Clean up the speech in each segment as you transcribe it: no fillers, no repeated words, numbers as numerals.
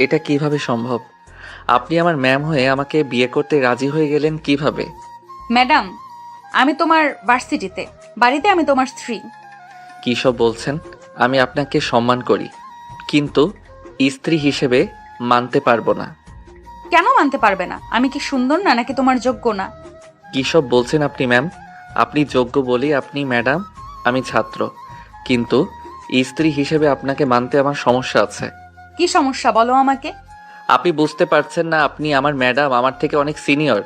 এটা কিভাবে সম্ভব? আপনি আমার ম্যাম হয়ে আমাকে বিয়ে করতে রাজি হয়ে গেলেন কিভাবে? ম্যাডাম, আমি তোমার ভার্সিটিতে, বাড়িতে আমি তোমার স্ত্রী। কী সব বলছেন? আমি আপনাকে সম্মান করি, কিন্তু স্ত্রী হিসেবে মানতে পারবো না। কেন মানতে পারবে না? আমি কি সুন্দর না, নাকি তোমার যোগ্য না? কী সব বলছেন আপনি ম্যাম? আপনি যোগ্য বলেই আপনি ম্যাডাম, আমি ছাত্র, কিন্তু স্ত্রী হিসেবে আপনাকে মানতে আমার সমস্যা আছে। কি সমস্যা বলো আমাকে। আপনি বুঝতে পারছেন না? আপনি আমার ম্যাডাম, আমার থেকে অনেক সিনিয়র।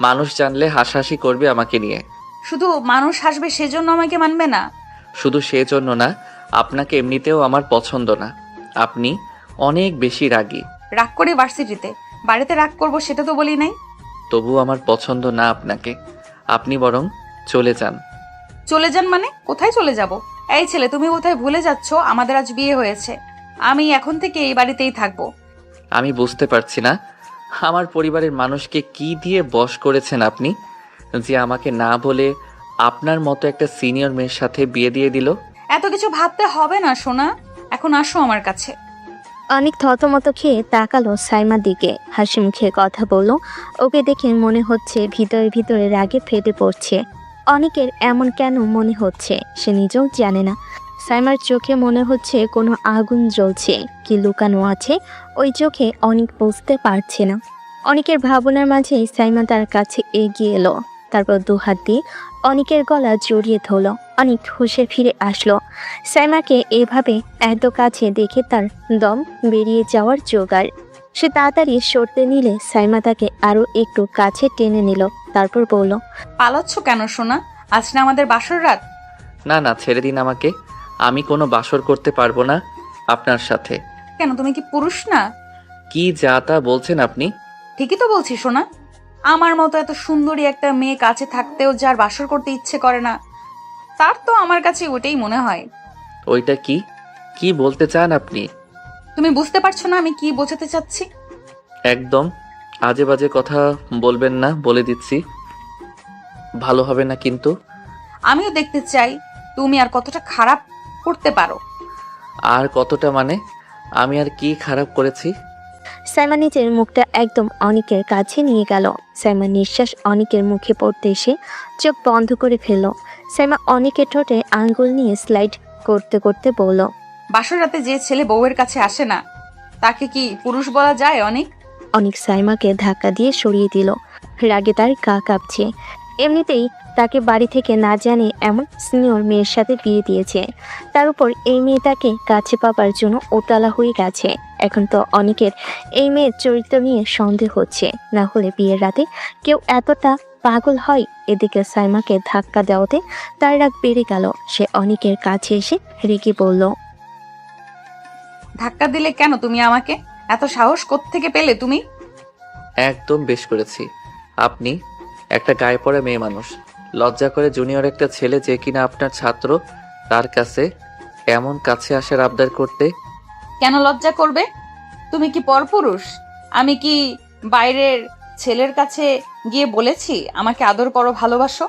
মানুষ জানলে হাসাহাসি করবে আমাকে নিয়ে। শুধু মানুষ হাসবে সেজন্য আমাকে মানবে না? শুধু সেজন্য না, আপনাকে এমনিতেও আমার পছন্দ না। আপনি অনেক বেশি রাগী। রাগ করে ভার্সিটিতে, বাড়িতে রাগ করবো সেটা তো বলি নাই। তবু আমার পছন্দ না আপনাকে। আপনি বরং চলে যান। চলে যান মানে? কোথায় চলে যাব? এই ছেলে, তুমি কোথায় ভুলে যাচ্ছ আমাদের আজ বিয়ে হয়েছে? আমি এখন থেকে এই বাড়িতেই থাকবো। আমি বুঝতে পারছি না, আমার পরিবারের মানুষকে কি দিয়ে বশ করেছেন আপনি, যে আমাকে না বলে আপনার মতো একটা সিনিয়র মেয়ের সাথে বিয়ে দিয়ে দিল। এত কিছু ভাবতে হবে না সোনা, এখন আসো আমার কাছে। অনেক থতমত খেয়ে তাকালো সাইমার দিকে, হাসি মুখে কথা বলল। ওকে দেখে মনে হচ্ছে ভিতরে ভিতরে রাগে ফেটে পড়ছে। অনেকের এমন কেন মনে হচ্ছে সে নিজেও জানে না। সাইমার চোখে মনে হচ্ছে কোনো আগুন জ্বলছে, কি লুকানো আছে ওই চোখে অনেক বুঝতে পারছে না। অনেকের ভাবনার মাঝেই সাইমা তার কাছে এগিয়ে এলো, তারপর দুহাত দিয়ে অনেকের গলা জড়িয়ে ধরল। অনেক হুঁশে ফিরে আসলো। সাইমাকে এভাবে এত কাছে দেখে তার দম বেরিয়ে যাওয়ার জোগাড়। সে তাড়াতাড়ি সরতে নিলে সাইমা তাকে আরো একটু কাছে টেনে নিল, তারপর বলল, পালাচ্ছ কেন সোনা? আজ না আমাদের বাসর রাত। না না, ছেড়ে দিন আমাকে। আমি কোনো বাসর করতে পারবো না আপনার সাথে। কেন, তুমি কি পুরুষ না? কি যা তা বলছেন আপনি? ঠিকই তো বলছি সোনা। আমার মতো এত সুন্দরী একটা মেয়ে কাছে থাকতেও যার বাসর করতে ইচ্ছে করে না, তার তো আমার কাছে ওটাই মনে হয়। ওইটা কি? কি বলতে চান আপনি? তুমি বুঝতে পারছো না আমি কি বোঝাতে চাচ্ছি? একদম আজে বাজে কথা বলবেন না, বলে দিচ্ছি। ভালো হবে না কিন্তু। আমিও দেখতে চাই তুমি আর কতটা খারাপ করতে পারো। আর কতটা মানে? আমি আর কি খারাপ করেছি? সাইমা নিজের মুখটা একদম অনিকের কাছে নিয়ে গেল। সাইমার নিঃশ্বাস অনিকের মুখে পড়তে এসে চোখ বন্ধ করে ফেলল। সাইমা অনিকের ঠোঁটে আঙ্গুল নিয়ে স্লাইড করতে করতে বলল, বাসর রাতে যে ছেলে বউয়ের কাছে আসে না, তাকে কি পুরুষ বলা যায় অনেক? অনিক সাইমাকে ধাক্কা দিয়ে সরিয়ে দিল। রাগে তার গা কাঁপছে। এমনিতেই তাকে বাড়ি থেকে না জানে এমন সিনিয়র মেয়ের সাথে বিয়ে দিয়েছে, তার উপর এই মেয়েটাকে কাছে পাবার জন্য ওটালা হয়ে গেছে। এখন তো অনেকের এই মেয়ের চরিত্র নিয়ে সন্দেহ হচ্ছে, না হলে বিয়ের রাতে কেউ এতটা পাগল হয়। এদিকে সাইমাকে ধাক্কা দেওয়াতে তার রাগ বেড়ে গেল। সে অনেকের কাছে এসে রেগে বলল, ধাক্কা দিলে কেন তুমি আমাকে? এত সাহস কোত্থেকে পেলে তুমি? একদম বেশ করেছি। আপনি একটা গায়ে পড়া মেয়ে মানুষ, লজ্জা করে জুনিয়র একটা ছেলে যে কিনা আপনার ছাত্র, তার কাছে এমন কাছে আসার আবদার করতে। কেন লজ্জা করবে? তুমি কি পরপুরুষ? আমি কি বাইরের ছেলের কাছে গিয়ে বলেছি আমাকে আদর করো, ভালোবাসো?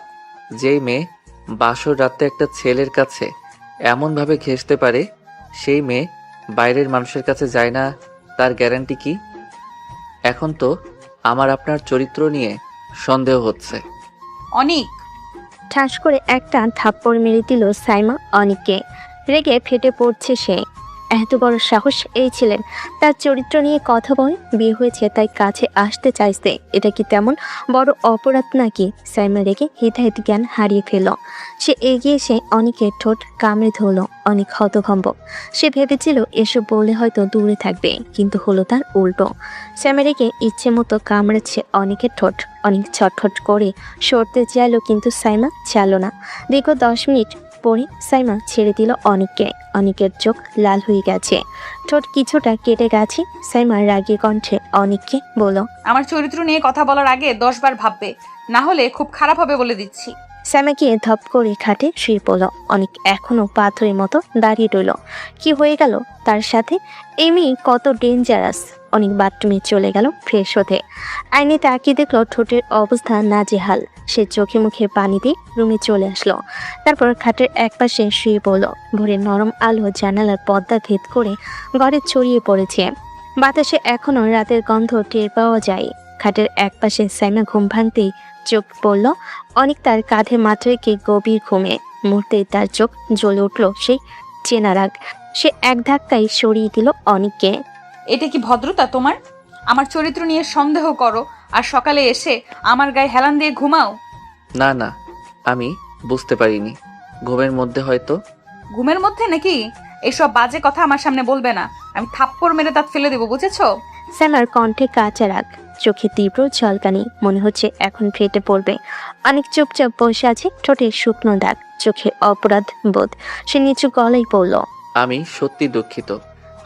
যেই মেয়ে বাসর রাতে একটা ছেলের কাছে এমনভাবে ঘেঁষতে পারে, সেই মেয়ে বাইরের মানুষের কাছে যায় না, তার গ্যারান্টি কি? এখন তো আমার আপনার চরিত্র নিয়ে সন্দেহ হচ্ছে। অনিক, ঠাস করে একটা থাপ্পড় মেরে দিল সাইমা অনিককে। রেগে ফেটে পড়ছে সে। এত বড় সাহস এই ছিলেন, তার চরিত্র নিয়ে কথা বলে বিয়ে হয়েছে তাই কাছে আসতে চাইছে, এটা কি তেমন বড় অপরাধ নাকি? সাইমা রেগে হিতাহিত জ্ঞান হারিয়ে ফেলল। সে এগিয়ে এসে অনিকের ঠোঁট কামড়ে ধরল। অনেক হতভম্ব। সে ভেবেছিল এসব বললে হয়তো দূরে থাকবে, কিন্তু হলো তার উল্টো। সাইমা রেগে ইচ্ছে মতো কামড়েছে অনেকের ঠোঁট। অনেক ছটফট করে সরতে চাইল, কিন্তু সাইমা চাইল না। দীর্ঘ 10 মিনিট পরে সাইমা ছেড়ে দিল অনিককে। অনিকের চোখ লাল হয়ে গেছে, ঠোঁট কিছুটা কেটে গেছে। সাইমা রাগী কণ্ঠে অনিককে বলল, আমার চরিত্র নিয়ে কথা বলার আগে 10 বার ভাববে, না হলে খুব খারাপ হবে বলে দিচ্ছি। সাইমাকে ধপ করে খাটে শুয়ে পড়ল। অনিক এখনো পাথরের মতো দাঁড়িয়ে রইল। কি হয়ে গেল তার সাথে? এই মেয়ে কত ডেঞ্জারাস। অনেক বাথরুমে চলে গেল ফ্রেশ হতে। আইনে তাকিয়ে দেখলো ঠোঁটের অবস্থা নাজেহাল। সে চোখে মুখে পানি দিয়ে রুমে চলে আসলো। তারপর খাটের একপাশে শুয়ে পড়ল। ভোরের নরম আলো জানালার পর্দা ভেদ করে ঘরে ছড়িয়ে পড়েছে। বাতাসে এখনো রাতের গন্ধ টের পাওয়া যায়। খাটের একপাশে সাইমা ঘুম ভাঙতেই চোখ পড়ল অনেক তার কাঁধে মাথা রেখে গভীর ঘুমে। মুহূর্তেই তার চোখ জ্বলে উঠল সেই চেনা রাগ। সে এক ধাক্কায় সরিয়ে দিল অনিককে। এটা কি ভদ্রতা তোমার? আমার চরিত্র নিয়ে সন্দেহ করো আর সকালে এসে আমার গায়ে হেলান দিয়ে ঘুমাও? না না, আমি বুঝতে পারিনি। ঘুমের মধ্যে হয়তো। ঘুমের মধ্যে নাকি? এসব বাজে কথা আমার সামনে বলবে না, আমি থাপ্পড় মেরে দাঁত ফেলে দেবো, বুঝেছো? সাইমার কণ্ঠে কাঁচা রাগ, চোখে তীব্র ঝলকানি, মনে হচ্ছে এখন ফেটে পড়বে। অনেক চুপচাপ বসে আছে, ঠোঁটে শুকনো দাগ, চোখে অপরাধ বোধ। সে নিচু গলায় পড়ল, আমি সত্যি দুঃখিত।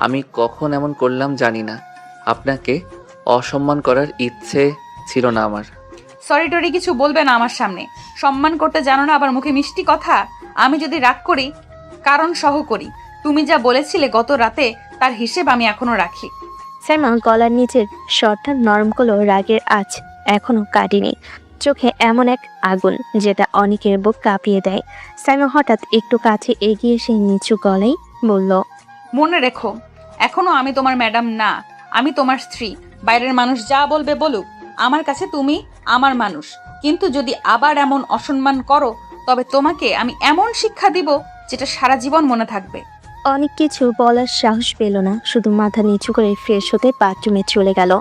আমি কখন এমন করলাম জানি না। আপনাকে অসম্মান করার ইচ্ছে ছিল না আমার। সরি টরি কিছু বলবে না আমার সামনে। সম্মান করতে জানো না, আবার মুখে মিষ্টি কথা। আমি যদি রাগ করি কারণ সহ করি। তুমি যা বলেছিলে গত রাতে, তার হিসেব আমি এখনো রাখি। সাইমা গলার নিচের স্বরটা নরম করলো, রাগের আঁচ এখনো কাটেনি। চোখে এমন এক আগুন যেটা অনেকের বুক কাঁপিয়ে দেয়। সাইমা হঠাৎ একটু কাছে এগিয়ে এসে নিচু গলায় বলল, মনে রেখো, এখনো আমি তোমার ম্যাডাম না, আমি তোমার স্ত্রী। বাইরের মানুষ যা বলবে বলুক, আমার কাছে তুমি আমার মানুষ। কিন্তু যদি আবার এমন অসম্মান করো, তবে তোমাকে আমি এমন শিক্ষা দিব যেটা সারা জীবন মনে থাকবে। অনেক কিছু বলার সাহস পেল না, শুধু মাথা নিচু করে ফ্রেশ হতে বাথরুমে চলে গেল।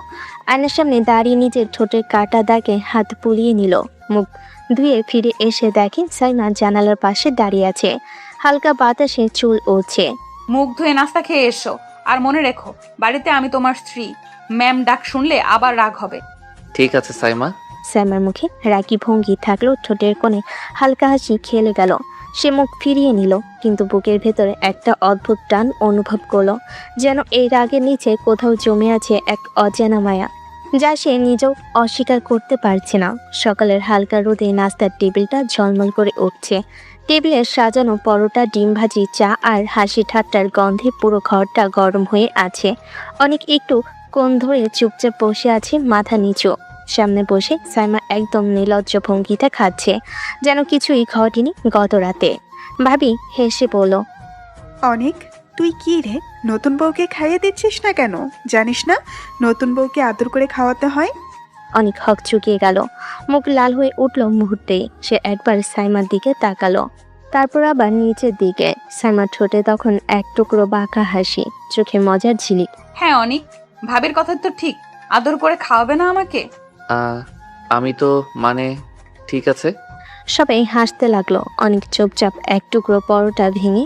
আয়নার সামনে দাঁড়িয়ে নিজের ঠোঁটের কাটা দাগে হাত বুলিয়ে নিল। মুখ ধুয়ে ফিরে এসে দেখে সাইমা জানালার পাশে দাঁড়িয়ে আছে। হালকা বাতাসে চুল উড়ছে। মুখ ধুয়ে নাস্তা খেয়ে এসো। আর মনে রেখো, বাড়িতে আমি তোমার স্ত্রী। ম্যাম ডাক শুনলে আবার রাগ হবে। ঠিক আছে সাইমা। সাইমার মুখে রাগী ভঙ্গি থাকলেও ঠোঁটের কোণে হালকা হাসি খেলে গেল। সে মুখ ফিরিয়ে নিল, কিন্তু বুকের ভেতরে একটা অদ্ভুত টান অনুভব করলো, যেন এই রাগের নিচে কোথাও জমে আছে এক অজানা মায়া, যা সে নিজেও অস্বীকার করতে পারছে না। সকালের হালকা রোদে নাস্তার টেবিলটা ঝলমল করে উঠছে। টেবিলে সাজানো পরোটা, ডিম ভাজি, চা আর হাসি ঠাট্টার গন্ধে পুরো ঘরটা গরম হয়ে আছে। অনেক একটু কোণ ধরে চুপচাপ বসে আছে, মাথা নিচু। সামনে বসে সাইমা একদম নির্লজ্জ ভঙ্গিতে খাচ্ছে, যেন কিছুই ঘটেনি গত রাতে। ভাবি হেসে বলল, অনেক, তুই কি রে, নতুন বউকে খাইয়ে দিচ্ছিস না কেন? জানিস না নতুন বউকে আদর করে খাওয়াতে হয়? অনেক হক চুকিয়ে গেল, মুখ লাল হয়ে উঠল মুহূর্তে। সে একবার সাইমার দিকে তাকালো, তারপর আবার নিচের দিকে। সাইমার ঠোঁটে তখন এক টুকরো বাঁকা হাসি, চোখে মজার ঝিলিক। হ্যাঁ অনিক, ভাবির কথা তো ঠিক। আদর করে খাওয়াবে না আমাকে? আমি তো মানে ঠিক আছে। সবাই হাসতে লাগলো। অনেক চুপচাপ এক টুকরো পরোটা ভেঙে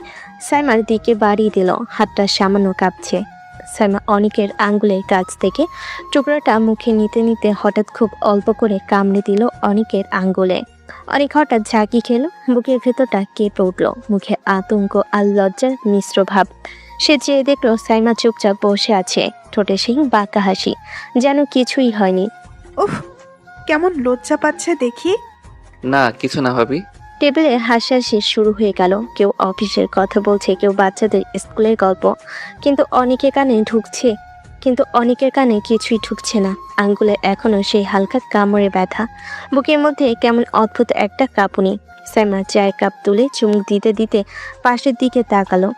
সাইমার দিকে বাড়িয়ে দিল, হাতটা সামান্য কাঁপছে। সাইমা অনেকের আঙ্গুলের কাছ থেকে টুকরোটা মুখে নিতে নিতে হঠাৎ খুব অল্প করে কামড়ে দিল অনেকের আঙ্গুলে। অনেক হঠাৎ ঝাঁকি খেলো, বুকের ভেতরটা কেঁপে উঠল, মুখে আতঙ্ক আর লজ্জার মিশ্র ভাব। সে চেয়ে দেখলো সাইমা চুপচাপ বসে আছে, ঠোঁটে সেই বাঁকা হাসি, যেন কিছুই হয়নি। উফ, কেমন লজ্জা পাচ্ছে দেখি। না কিছু না ভাবি। টেবিলে হাসাহাসি শুরু হয়ে গেল। কেউ অফিসের কথা বলছে, কেউ বাচ্চাদের স্কুলের গল্প, কিন্তু অনেকের কানে কিছুই ঢুকছে না। আঙ্গুলে এখনো সেই হালকা কামড়ে ব্যথা, বুকের মধ্যে কেমন অদ্ভুত একটা কাঁপুনি। সাইমা চায়ের কাপ তুলে চুমুক দিতে দিতে পাশের দিকে তাকালো।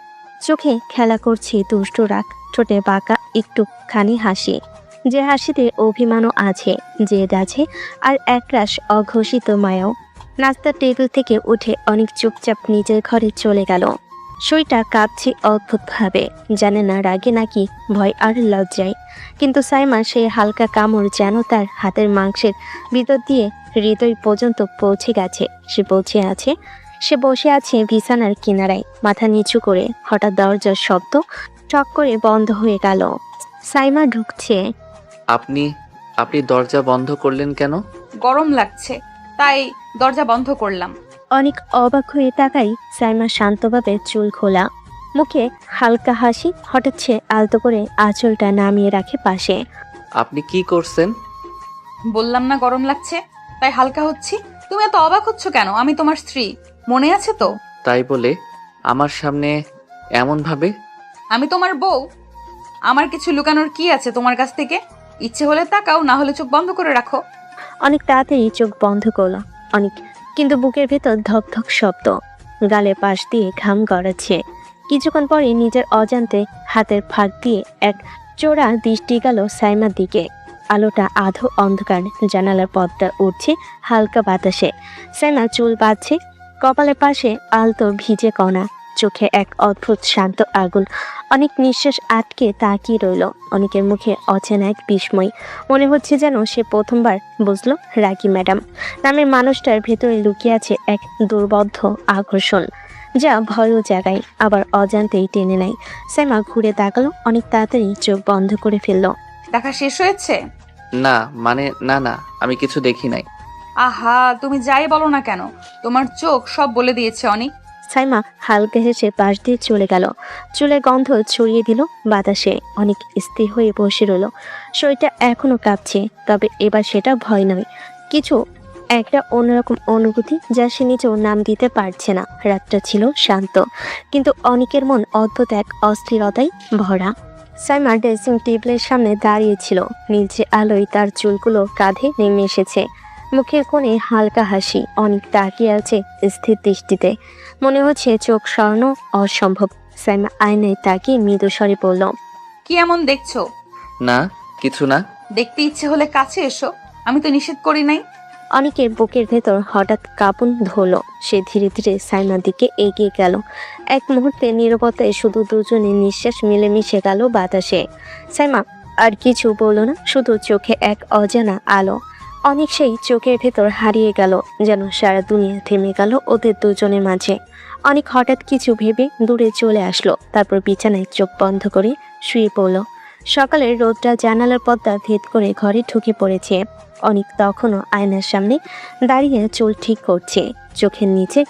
চোখে খেলা করছে দুষ্ট রাগ, ঠোঁটে বাঁকা একটুখানি হাসি, যে হাসিতে অভিমানও আছে, জেদ আছে, আর একরাশ অঘোষিত মায়াও। নাস্তার টেবিল থেকে উঠে অনেক চুপচাপ নিজের ঘরে চলে গেল। শরীরটা কাঁপছে অদ্ভুতভাবে, জানে না রাগে নাকি ভয় আর লজ্জায়। কিন্তু সাইমা সেই হালকা কামড় যেন তার হাতের মাংসের ভিতর দিয়ে হৃদয় পর্যন্ত পৌঁছে গেছে। সে বসে আছে বিছানার কিনারায়, মাথা নিচু করে। হঠাৎ দরজার শব্দ টক করে বন্ধ হয়ে গেল। সাইমা ঢুকছে। আপনি দরজা বন্ধ করলেন কেন? গরম লাগছে, তাই দরজা বন্ধ করলাম। অনেক অবাক হয়ে তাকাই। সাইমা শান্তভাবে চুল খোলা, মুখে হালকা হাসি। হঠাৎ সে আলতো করে আঁচলটা নামিয়ে রাখে পাশে। আপনি কি করছেন? বললাম না গরম লাগছে, তাই হালকা হচ্ছি। তুমি এত অবাক হচ্ছ কেন? আমি তোমার স্ত্রী, মনে আছে তো? তাই বলে আমার সামনে এমন ভাবে? আমি তোমার বউ। আমার কিছু লুকানোর কি আছে তোমার কাছ থেকে? ইচ্ছে হলে তাকাও, না হলে চোখ বন্ধ করে রাখো। অনেক তাড়াতাড়ি চোখ বন্ধ করলো অনেক, কিন্তু বুকের ভেতর ধক ধক শব্দ, গালে পাশ দিয়ে ঘাম গড়াচ্ছে। কিছুক্ষণ পরে নিজের অজান্তে হাতের ফাঁক দিয়ে এক চোরা দৃষ্টি গেল সাইমার দিকে। আলোটা আধো অন্ধকার, জানালার পথটা উঠছে হালকা বাতাসে। সাইমা চুল বাঁধছে, কপালের পাশে আলতো ভিজে কণা, চোখে এক অদ্ভুত শান্ত আগুন। অনেক নিঃশ্বাস আটকে তাকিয়ে রইল। অনেকের মুখে অচেনা এক বিস্ময়। মনে হচ্ছে যেন সে প্রথমবার বুঝলো রাগী ম্যাডাম নামের মানুষটার ভেতরে লুকিয়ে আছে এক দুর্বোধ্য আকর্ষণ, যা ভয়ও জাগায় আবার অজান্তেই টেনে নেয়। সাইমা ঘুরে তাকালো, অনেক তাড়াতাড়ি চোখ বন্ধ করে ফেললো। দেখা শেষ হয়েছে? না মানে না, আমি কিছু দেখি নাই। আহা, তুমি যাই বলো না কেন, তোমার চোখ সব বলে দিয়েছে অনেক। সাইমা হালকা হেসে পাশ দিয়ে চলে গেল। চুলের গন্ধ ছড়িয়ে দিল বাতাসে। অনেক স্থির হয়ে বসে রইল। শরীরটা এখনো কাঁপছে, তবে এবার সেটা ভয় নয়, কিছু একটা অন্যরকম অনুভূতি যা সে নিজেও নাম দিতে পারছে না। রাতটা ছিল শান্ত, কিন্তু অনেকের মন অদ্ভুত এক অস্থিরতায় ভরা। সাইমা ড্রেসিং টেবিলের সামনে দাঁড়িয়েছিল। নীলচে আলোয় তার চুলগুলো কাঁধে নেমে এসেছে, মুখের কোণে হালকা হাসি। অনেক তাকিয়ে আছে স্থির দৃষ্টিতে, মনে হচ্ছে চোখ সরানো অসম্ভব। সাইমা আয়নায় তাকিয়ে মৃদু স্বরে বলল, কি এমন দেখছো? না কিছু না। দেখতে ইচ্ছে হলে কাছে এসো, আমি তো নিষেধ করি নাই। অনেকের বুকের ভেতর হঠাৎ কাঁপুন ধরল। সে ধীরে ধীরে সাইমার দিকে এগিয়ে গেল। এক মুহূর্তে নীরবতায় শুধু দুজনে নিঃশ্বাস মিলেমিশে গেল বাতাসে। সাইমা আর কিছু বলল না, শুধু চোখে এক অজানা আলো। অনেক সেই চোখের ভেতর হারিয়ে গেল, যেন সারা দুনিয়া থেমে গেল ওদের দুজনের মাঝে। অনেক হঠাৎ কিছু ভেবে দূরে চলে আসলো, তারপর বিছানায় চোখ বন্ধ করে শুয়ে পড়ল। সকালের রোদটা জানালার পর্দা ভেদ করে ঘরে ঢুকে পড়েছে। অনেক তখনও আয়নার সামনে দাঁড়িয়ে চুল ঠিক করছে, চোখের নিচে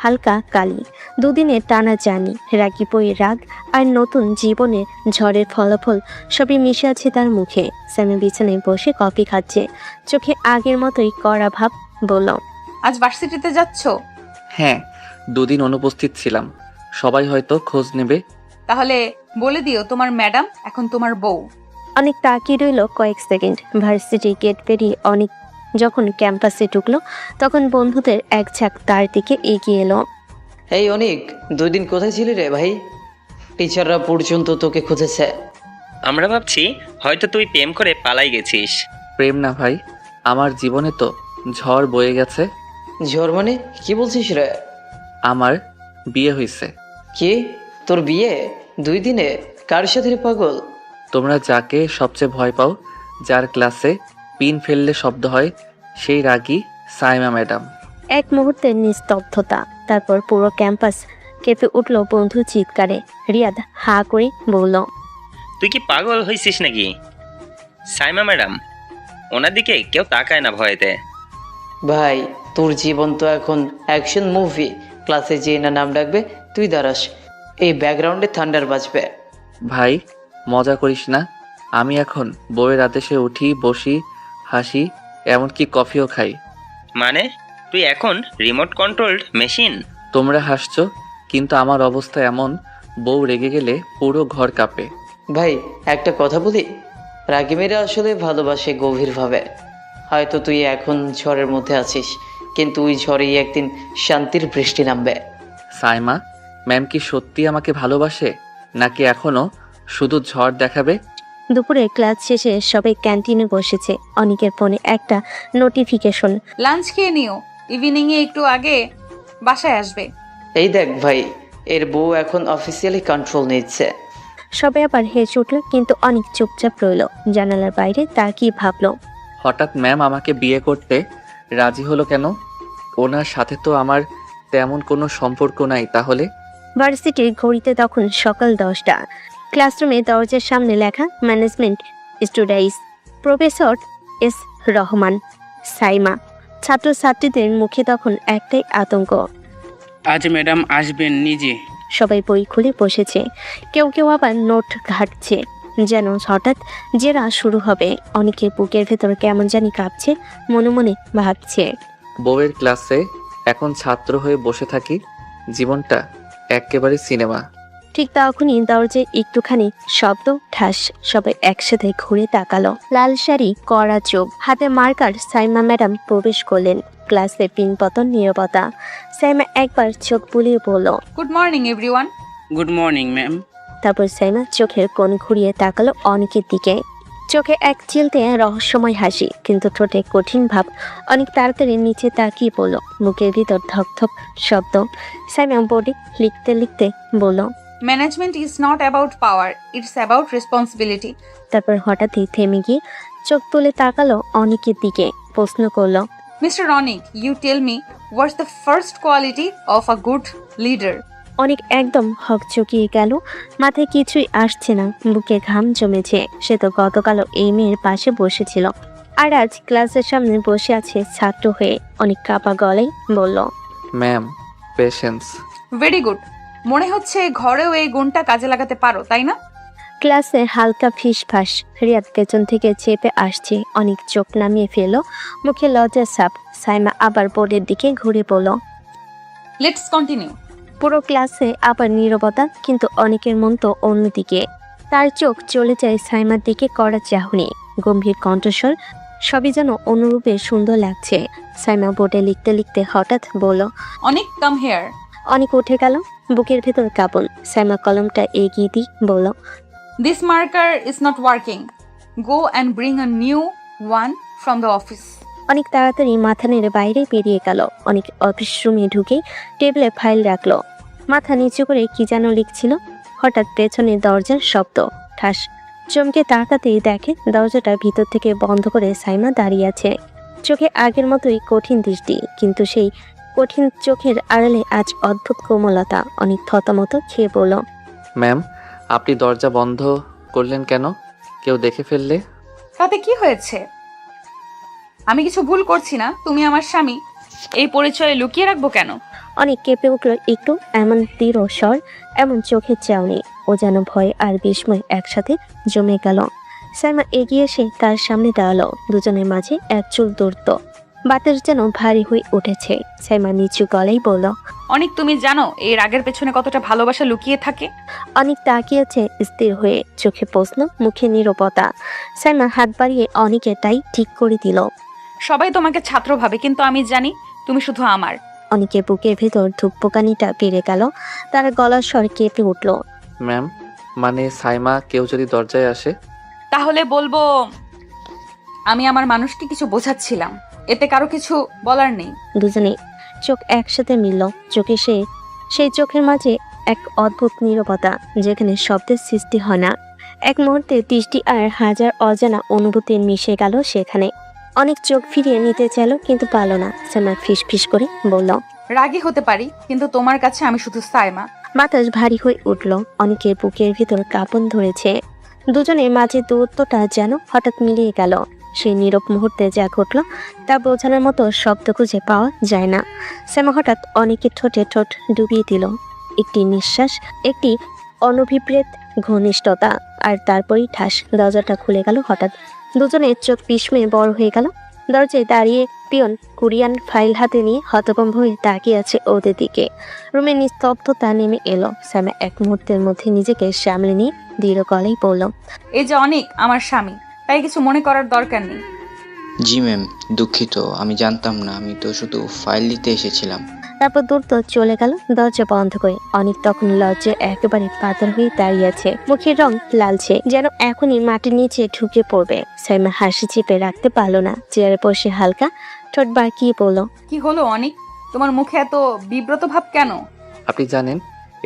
হালকা কালি। দুদিনের টানা জার্নি, রাগি বই রাগ আর নতুন জীবনের ঝড়ের ফলাফল সবই মিশে আছে তার মুখে। স্যামে বিছানায় বসে কফি খাচ্ছে, চোখে আগের মতোই কড়া ভাব। বলল, আজ ভার্সিটিতে যাচ্ছো? হ্যাঁ, 2 দিন অনুপস্থিত ছিলাম, সবাই হয়তো খোঁজ নেবে। তাহলে বলে দিও তোমার ম্যাডাম এখন তোমার বউ। অনেক তাকিয়ে রইল কয়েক সেকেন্ড। ভার্সিটি গেট পেরিয়ে অনেক যখন ক্যাম্পাসে ঢুকলো, তখন বন্ধুদের এক ঝাঁক তার দিকে এগিয়ে এলো। এই অনিক, 2 দিন কোথায় ছিলি রে ভাই? টিচাররা পর্যন্ত তোকে খুঁজেছে। আমরা ভাবছি হয়তো তুই প্রেম করে পালাই গেছিস। প্রেম না ভাই, আমার জীবনে তো ঝড় বয়ে গেছে। ঝড় মানে কি বলছিস রে? আমার বিয়ে হয়েছে। কি, তোর বিয়ে 2 দিনে? কার সাথে রে পাগল? তোমরা যাকে সবচেয়ে ভয় পাও, যার ক্লাসে পিন ফেললে শব্দ হয়, সেই রাগী সাইমা ম্যাডাম। এক মুহূর্তের নিস্তব্ধতা, তারপর পুরো ক্যাম্পাস কেঁপে উঠল বন্ধু চিৎকারে। রিয়াদ হা করে বলল, তুই কি পাগল হয়েছিস নাকি? সাইমা ম্যাডাম, ওনার দিকে কেউ তাকায় না ভয়েতে। ভাই, তোর জীবন তো এখন অ্যাকশন মুভি। ক্লাসে যে না নাম ডাকবে তুই দাঁড়াস, এই ব্যাকগ্রাউন্ডে থান্ডার বাজবে। ভাই মজা করিস না, আমি এখন বউয়ের আদেশে উঠি, বসি, হাসি, এমনকি কফিও খাই। মানে তুই এখন রিমোট কন্ট্রোলড মেশিন? তোমরা হাসছো, কিন্তু আমার অবস্থা এমন, বউ রেগে গেলে পুরো ঘর কাঁপে। ভাই একটা কথা বলি, রাগিমেরা আসলে ভালোবাসে গভীরভাবে। হয়তো তুই এখন ঝড়ের মধ্যে আছিস, কিন্তু ওই ঝড়েই একদিন শান্তির বৃষ্টি নামবে। সাইমা ম্যাম কি সত্যি আমাকে ভালোবাসে, নাকি এখনো শুধু ঝড় দেখাবে? দুপুরে ক্লাস শেষে সবাই ক্যান্টিনে বসেছে। অনেকের ফোনে একটা নোটিফিকেশন। লাঞ্চ খেয়ে নিও, ইভিনিং এ একটু আগে বাসায় আসবে। এই দেখ ভাই, এর বউ এখন অফিসিয়ালি কন্ট্রোল নিচ্ছে। সবাই আবার হেসে উঠল, কিন্তু অনেক চুপচাপ রইল। জানালার বাইরে তাকিয়ে ভাবলো, হঠাৎ ম্যাম আমাকে বিয়ে করতে রাজি হলো কেন? ওনার সাথে তো আমার তেমন কোনো সম্পর্ক নাই। তাহলে ভার্সিটির ঘড়িতে তখন সকাল 10টা। ক্লাসরুমে দরজার সামনে লেখা management students, professor S Rahman, Saima. ছাত্রছাত্রীদের মুখে তখন একটাই আতঙ্ক। আজ ম্যাডাম আসবেন নিজে। সবাই বই খুলে বসেছে, কেউ কেউ আবার নোট ঘাটছে, যেন হঠাৎ জেরা শুরু হবে। অনেকের বুকের ভেতর কেমন জানি কাঁপছে, মনে মনে ভাবছে, বউয়ের ক্লাসে এখন ছাত্র হয়ে বসে থাকি, জীবনটা একেবারে সিনেমা। ঠিক তখনই দরজায় একটুখানি শব্দ, ঠাস। সবাই একসাথে ঘুরে তাকালো। লাল শাড়ি, কড়া চোখ, হাতে মার্কার সাইমা ম্যাডাম প্রবেশ করলেন। ক্লাসে পিনপতন নীরবতা। সাইমা একবার চোখ বুলিয়ে বলল, good morning everyone. Good morning ma'am. তারপর সাইমা চোখের কোণ ঘুরিয়ে তাকালো অনেকের দিকে। চোখে এক চিলতে রহস্যময় হাসি, কিন্তু ঠোঁটে কঠিন ভাব। অনেক তাড়াতাড়ি নিচে তাকিয়ে বলল, বুকের ভিতর ধকধক শব্দ। সাইমা বোর্ডে লিখতে লিখতে বলল, management is not about power, it's about responsibility. তারপর হঠাৎই থেমে গিয়ে চোখ তুলে তাকালো অনেকের দিকে, প্রশ্ন করলো, mister Anik, you tell me, what's the first quality of a good leader? অনেক একদম হকচকিয়ে গেল, মাথায় কিছুই আসছে না, বুকে ঘাম জমেছে। সে তো গতকালও এই মেয়ের পাশে বসেছিল, আর আজ ক্লাসের সামনে বসে আছে ছাত্র হয়ে। অনেক কাপা গলায় বলল, ম্যাম, পেশেন্স। Very good. মনে হচ্ছে ঘরেও এই গুণটা কাজে লাগাতে পারো, তাই না? ক্লাসে হালকা ফিসফাস। রিয়াদ পেছন থেকে চেপে আসছে। অনেক চোখ নামিয়ে ফেলল, মুখে লজ্জার ছাপ। সাইমা আবার বোর্ডের দিকে ঘুরে পড়ল। Let's continue. পুরো ক্লাসে আবার নীরবতা, কিন্তু অনেকের মন তো অন্যদিকে। তার চোখ চলে যায় সাইমার দিকে করা চাহনি, গম্ভীর কণ্ঠস্বর, সবই যেন অনুরূপে সুন্দর লাগছে। সাইমা বোর্ডে লিখতে লিখতে হঠাৎ বলল, অনিক, কাম হেয়ার। অনেক উঠে গেল, বুকের ভেতর কাঁপন। সাইমা কলমটা এগিয়ে দিয়ে বলল, this marker is not working, go and bring a new one from the office. অনেক তাড়াতাড়ি মাথা নেড়ে বাইরে বেরিয়ে গেল। অনেক অফিস রুমে ঢুকে টেবিলে ফাইল রাখলো, মাথা নিচু করে কি যেন লিখছিল। হঠাৎ পেছনে দরজার শব্দ, ঠাস। চমকে তাকাতেই দেখে দরজাটা ভিতর থেকে বন্ধ করে সাইমা দাঁড়িয়ে আছে। চোখে আগের মতোই কঠিন দৃষ্টি, কিন্তু সেই কঠিন চোখের আড়ালে আজ অদ্ভুত কোমলতা। অনেক থতমত খেয়ে বলল, ম্যাম, আপনি দরজা বন্ধ করলেন কেন? কেউ দেখে ফেললে? তাতে কি হয়েছে? আমি কিছু ভুল করছি না, তুমি আমার স্বামী, এই পরিচয় লুকিয়ে রাখবো কেন? অনেক কেঁপে উঠল একটু। এমন দৃঢ় স্বর, এমন চোখের চাউনি, ও যেন ভয় আর বিস্ময় একসাথে জমে গেল। সাইমা এগিয়ে এসে তার সামনে দাঁড়ালো। দুজনের মাঝে এক চুল দূরত্ব, বাতাস যেন ভারী হয়ে উঠেছে। সাইমা নিচু গলায় বলল, অনিক, তুমি জানো এই রাগের পেছনে কতটা ভালোবাসা লুকিয়ে থাকে? অনেক তাকিয়েছে স্থির হয়ে, চোখে প্রশ্ন, মুখে নীরবতা। সাইমা হাত বাড়িয়ে অনেকে তাই ঠিক করে দিল। সবাই তোমাকে ছাত্র ভাবে, কিন্তু আমি জানি তুমি শুধু আমার। অনেকের বুকের ভেতর ধূপকানিটা বেড়ে গেল, তার গলার স্বর কেঁপে উঠল। ম্যাম, মানে সাইমা, কেউ যদি দরজায় আসে? তাহলে বলবো আমি আমার মানুষকে কিছু বোঝাচ্ছিলাম, এতে কারো কিছু বলার নেই। দুজনে চোখ একসাথে মিলল। চোখে সেই চোখের মাঝে এক অদ্ভুত নীরবতা, যেখানে শব্দের সৃষ্টি হয় না। এক মুহূর্তে দৃষ্টি আর হাজার অজানা অনুভূতি মিশে গেল সেখানে। অনেক চোখ ফিরিয়ে নিতে চাইল, কিন্তু পারল না। সাইমা ফিস ফিস করে বলল, রাগী হতে পারি, কিন্তু তোমার কাছে আমি শুধু সাইমা। বাতাস ভারী হয়ে উঠল। অনেকের বুকের ভিতর কাঁপন ধরেছে। দুজনের মাঝে দূরত্বটা যেন হঠাৎ মিলিয়ে গেল। সেই নীরব মুহূর্তে যা ঘটল তা বোঝানোর মতো শব্দ খুঁজে পাওয়া যায় না। শ্যামা হঠাৎ অনেকের ঠোঁটে ঠোঁট ডুবিয়ে দিল। একটি নিঃশ্বাস, একটি অনভিপ্রেত ঘনিষ্ঠতা, আর তারপরেই ঠাস, দরজাটা খুলে গেল হঠাৎ। দুজনের চোখ বিস্ময়ে বড় হয়ে গেল। দরজায় দাঁড়িয়ে পিয়ন কোরিয়ান ফাইল হাতে নিয়ে হতভম্ব হয়ে তাকিয়ে আছে ওদের দিকে। রুমে নিস্তব্ধতা নেমে এলো। শ্যামা এক মুহূর্তের মধ্যে নিজেকে সামলে নিয়ে দৃঢ় গলায় বলল, এই যে অনিক আমার স্বামী, তাই কিছু মনে করার দরকার নেই। জি ম্যাম, দুঃখিত, আমি জানতাম না, আমি তো শুধু ফাইল দিতে এসেছিলাম। তারপর দ্রুত চলে গেল দরজা বন্ধ করে। অনেক তখন লজ্জায় একেবারে পাথর হয়ে দাঁড়িয়ে আছে, মুখের রং লালচে, যেন এখনই মাটির নিচে ঢুকে পড়বে। সাইমা হাসি চেপে রাখতে পারলো না, চেয়ারে বসে হালকা ঠোঁট বাঁকিয়ে বলল, কি হলো অনিক, তোমার মুখে এত বিব্রত ভাব কেন? আপনি জানেন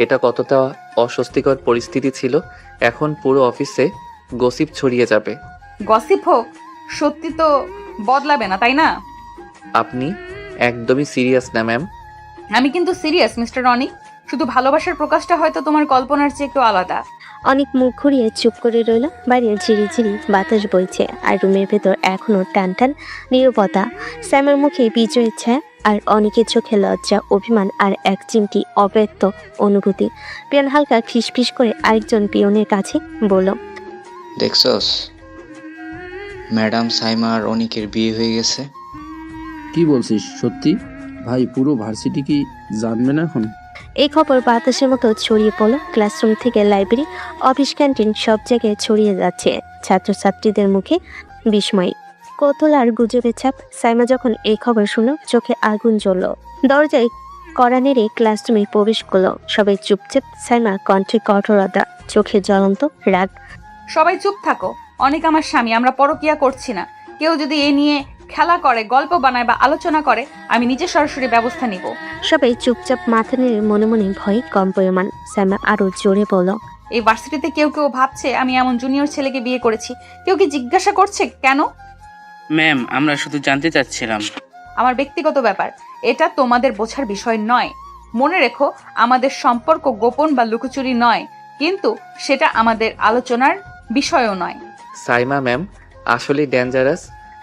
এটা কতটা অস্বস্তিকর পরিস্থিতি ছিল? এখন পুরো অফিসে গসিপ ছড়িয়ে যাবে। গসিপ হোক, সত্যি তো বদলাবে না, তাই না? আপনি একদমই সিরিয়াস না ম্যাম? আমি কিন্তু সিরিয়াস মিস্টার অনিক, শুধু ভালোবাসার প্রকাশটা হয়তো তোমার কল্পনার চেয়ে একটু আলাদা। অনেক মুখ ঘুরিয়ে চুপ করে রইল। বাইরে ঝিরিঝিরি বাতাস বইছে, আর রুমের ভেতর এখনো টান টান নীরবতা। স্যামের মুখে বিজয়ের ছায়া, আর অনেকের চোখে লজ্জা, অভিমান আর এক চিমটি অব্যক্ত অনুভূতি। পিয়ন হালকা ফিসফিস করে আরেকজন পিয়নের কাছে বলল, দেখছস, ম্যাডাম সাইমা আর অনিকের বিয়ে হয়ে গেছে। কি বলছিস? সত্যি? ভাই, পুরো ভার্সিটি কি জানবে না এখন? এই খবর বাতাসের মতো ছড়িয়ে পড়ল। ক্লাসরুম থেকে লাইব্রেরি, অফিস, ক্যান্টিন, সব জায়গায় ছড়িয়ে যাচ্ছে। ছাত্রছাত্রীদের মুখে বিস্ময়, কৌতূহল আর গুজবের ছাপ। সাইমা যখন এই খবর শুনল, চোখে আগুন জ্বলল। দরজায় কড়া নেড়ে ক্লাসরুমে প্রবেশ করলো। সবাই চুপচাপ। সাইমা কণ্ঠে কঠোরতা, চোখে জ্বলন্ত রাগ। সবাই চুপ থাকো। অনেক আমার স্বামী, আমরা পরকিয়া করছি না। কেউ যদি এ নিয়ে খেলা করে, গল্প বানায় বা আলোচনা করে, আমি নিজে সরাসরি ব্যবস্থা নিব। সবাই চুপচাপ মাথা নেড়ে মনে মনে ভয়ে কম্পয়মান। সাইমা আরো জোরে বলল, এই ভার্সিটিতে কেউ কেউ ভাবছে আমি এমন জুনিয়র ছেলেকে বিয়ে করেছি। কেউ কি জিজ্ঞাসা করছে কেন? ম্যাম, আমরা শুধু জানতে চাচ্ছিলাম। আমার ব্যক্তিগত ব্যাপার, এটা তোমাদের বোঝার বিষয় নয়। মনে রেখো, আমাদের সম্পর্ক গোপন বা লুকোচুরি নয়, কিন্তু সেটা আমাদের আলোচনার বিষয়ও নয়। সাইমা ম্যাম আসলেই ডেঞ্জারাস।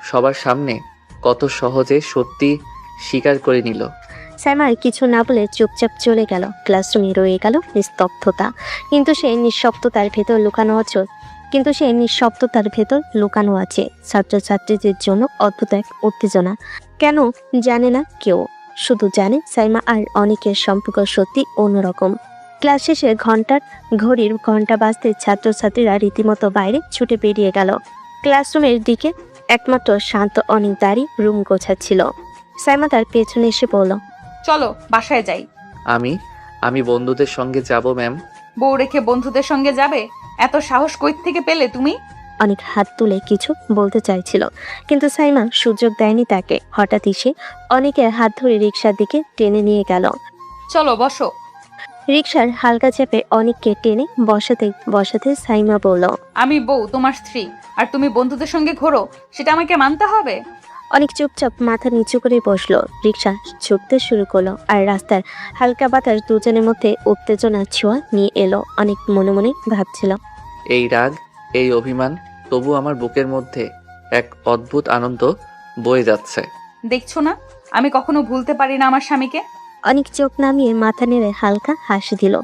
সবার সামনে কত সহজে সত্যি স্বীকার করে নিল। সাইমা আর কিছু না বলে চুপচাপ চলে গেল। ক্লাসরুমে রয়ে গেল নিস্তব্ধতা। কিন্তু সেই নিঃশব্দতার ভেতর লুকানো আছে ছাত্রছাত্রীদের জন্য অদ্ভুত এক উত্তেজনা। কেন জানে না কেউ, শুধু জানে সাইমা আর অনেকের সম্পর্ক সত্যি অন্যরকম। ক্লাস শেষে ঘড়ির ঘন্টা বাজতে ছাত্রছাত্রীরা রীতিমতো বাইরে ছুটে বেরিয়ে গেল। ক্লাসরুমের দিকে একমাত্র শান্ত অনেক দাঁড়িয়ে রুম গোছাচ্ছিল। সাইমা তার পেছনে এসে বলল, চলো বাসায় যাই। আমি বন্ধুদের সঙ্গে যাব ম্যাম। বউ রেখে বন্ধুদের সঙ্গে যাবে? এত সাহস কই থেকে পেলে তুমি? অনেক হাত তুলে কিছু বলতে চাইছিল, কিন্তু সাইমা সুযোগ দেয়নি তাকে। হঠাৎ এসে অনেকের হাত ধরে রিকশার দিকে টেনে নিয়ে গেল। চলো বসো। রিকশার হালকা চেপে অনেককে টেনে বসাতে সাইমা বলল, আমি বউ, তোমার স্ত্রী, আর তুমি বন্ধুদের সঙ্গে ঘোরো, সেটা আমাকে মানতে হবে? অনেক চুপচাপ মাথা নিচু করে বসলো। রিকশা ছুটতে শুরু করলো, আর রাস্তার হালকা বাতাস দুজনের মধ্যে উত্তেজনার ছোঁয়া নিয়ে এলো। অনেক মনে মনে ভাবছিল, এই রাগ, এই অভিমান, তবু আমার বুকের মধ্যে এক অদ্ভুত আনন্দ বয়ে যাচ্ছে। দেখছো না, আমি কখনো ভুলতে পারি না আমার স্বামীকে। অনেক চোখ নামিয়ে মাথা নেড়ে হালকা হাসি দিল।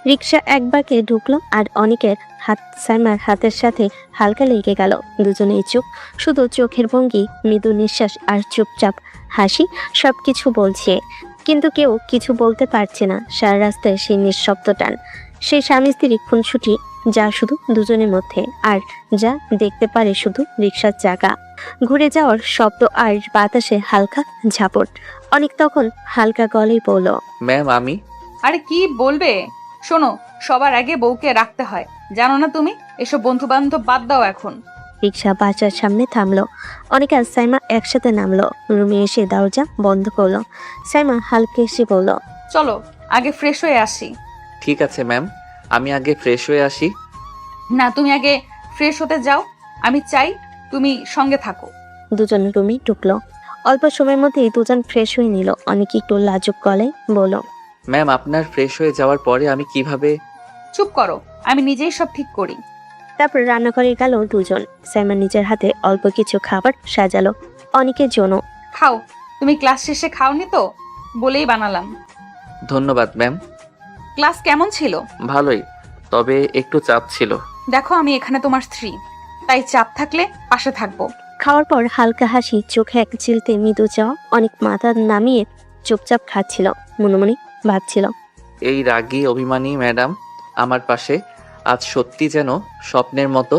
রিকশা এক বাঁকে ঢুকলো, আর অনেকের হাত সাইমার হাতের সাথে হালকা লেগে গেল। দুজনেই চুপ, শুধু চোখের ভঙ্গি, মৃদু নিঃশ্বাস আর চুপচাপ হাসি সবকিছু বলছে, কিন্তু কেউ কিছু বলতে পারছে না। সারা রাস্তায় সেই নিঃশব্দ টান, সেই স্বামী স্ত্রী খুনসুটি, যা শুধু দুজনের মধ্যে, আর যা দেখতে পারে শুধু রিকশার চাকা ঘুরে যাওয়ার শব্দ আর বাতাসে হালকা ঝাপট। অনেক তখন হালকা গলেই বলল, ম্যাম আমি। আরে কি বলবে? শোনো, সবার আগে বউকে রাখতে হয়, জানো না তুমি? এসব বন্ধু বান্ধব বাদ দাও এখন। রিকশা বাসার সামনে থামলো। অনেক আর সাইমা একসাথে নামলো। রুমে এসে দরজা বন্ধ করলো। সাইমা হালকা এসে বলল, চলো আগে ফ্রেশ হয়ে আসি। ঠিক আছে ম্যাম, আমি আগে ফ্রেশ হয়ে আসি। না, তুমি আগে ফ্রেশ হতে যাও, আমি চাই তুমি সঙ্গে থাকো। দুজন রুমে ঢুকলো। অল্প সময়ের মধ্যেই দুজন ফ্রেশ হয়ে নিল। অনেক একটু লাজুক গলায় বলল, ম্যাম আপনার ফ্রেশ হয়ে যাওয়ার পরে আমি কিভাবে? চুপ করো, আমি নিজেই সব ঠিক করি। তারপর রান্নাঘরে গেল দুজন। সাইমা নিজের হাতে অল্প কিছু খাবার সাজালো অনেকের জন্য। খাও, তুমি ক্লাস শেষে খাওনি তো, বলেই বানালাম। ধন্যবাদ ম্যাম। ক্লাস কেমন ছিল? ভালোই, তবে একটু চাপ ছিল। দেখো, আমি এখানে তোমার স্ত্রী, তাই চাপ থাকলে পাশে থাকবো। খাওয়ার পর হালকা হাসি, চোখে এক চিলতে মৃদু চাওয়া। অনেক মাথা নামিয়ে চুপচাপ খাচ্ছিল, মনে মনে ভাবছিল, এই রাগী অভিমানী ম্যাডাম আমার পাশে আজ সত্যি যেন স্বপ্নের মতো।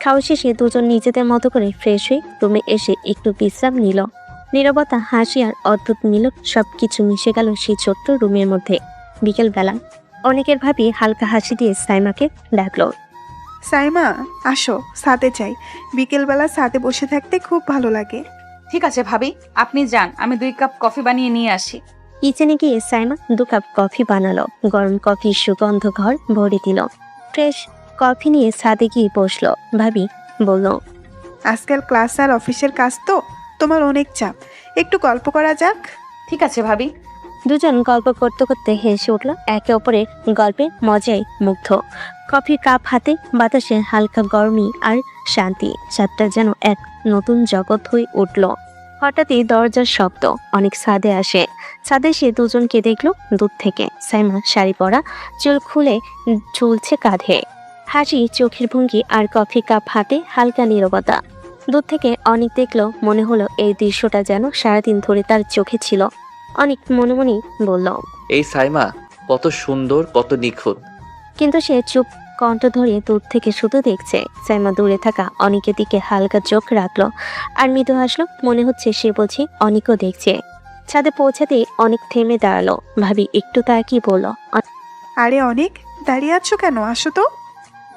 খাওয়া শেষে দুজন নিজেদের মতো করে ফ্রেশ হয়ে রুমে এসে একটু বিশ্রাম নিল। নীরবতা, হাসি আর অদ্ভুত মিলন সবকিছু মিশে গেল সেই ছোট্ট রুমের মধ্যে। বিকেল বেলা অনেকের ভাবি হালকা হাসি দিয়ে সাইমাকে ডাকলো, সাইমা আসো, সাথে চাই। বিকেলবেলা সাথে বসে থাকতে খুব ভালো লাগে। ঠিক আছে ভাবি, আপনি যান, আমি 2 কাপ কফি বানিয়ে নিয়ে আসি। কিচেনে গিয়ে সাইমা 2 কাপ কফি বানালো। গরম কফির সুগন্ধ ঘর ভরে দিল। ফ্রেশ কফি নিয়ে ছাদে গিয়ে বসলো। ভাবি বলল, আজকাল ক্লাস আর অফিসের কাজ তো তোমার অনেক চাপ, একটু গল্প করা যাক। ঠিক আছে ভাবি। দুজন গল্প করতে করতে হেসে উঠল। একে অপরের গল্পের মজায় মুগ্ধ। কফির কাপ হাতে, বাতাসে হালকা গরমি আর শান্তি। ছাদটা যেন এক নতুন জগৎ হয়ে উঠল। হঠাৎই দরজার শব্দ। অনেক ছাদে আসে। ছাদে এসে দুজনকে দেখলো দূর থেকে। সাইমা শাড়ি পরা, চুল খুলে ঝুলছে কাঁধে, হাসি চোখের ভঙ্গি আর কফি কাপ হাতে হালকা নীরবতা। দূর থেকে অনেক দেখলো, মনে হলো এই দৃশ্যটা যেন সারাদিন ধরে তার চোখে ছিল। অনেক মনে মনে বলল, এই সাইমা কত সুন্দর, কত নিখুঁত। কিন্তু সে চুপ, কণ্ঠ ধরে দূর থেকে শুধু দেখছে। সাইমা দূরে থাকা অনেকের দিকে হালকা চোখ রাখলো আর মৃদু হাসলো। মনে হচ্ছে সে বলছে অনেকও দেখছে। ছাদে পৌঁছাতেই অনেক থেমে দাঁড়ালো। ভাবি একটু তাকিয়ে বলল। আরে অনেক দাঁড়িয়ে আছো কেন, আসো তো।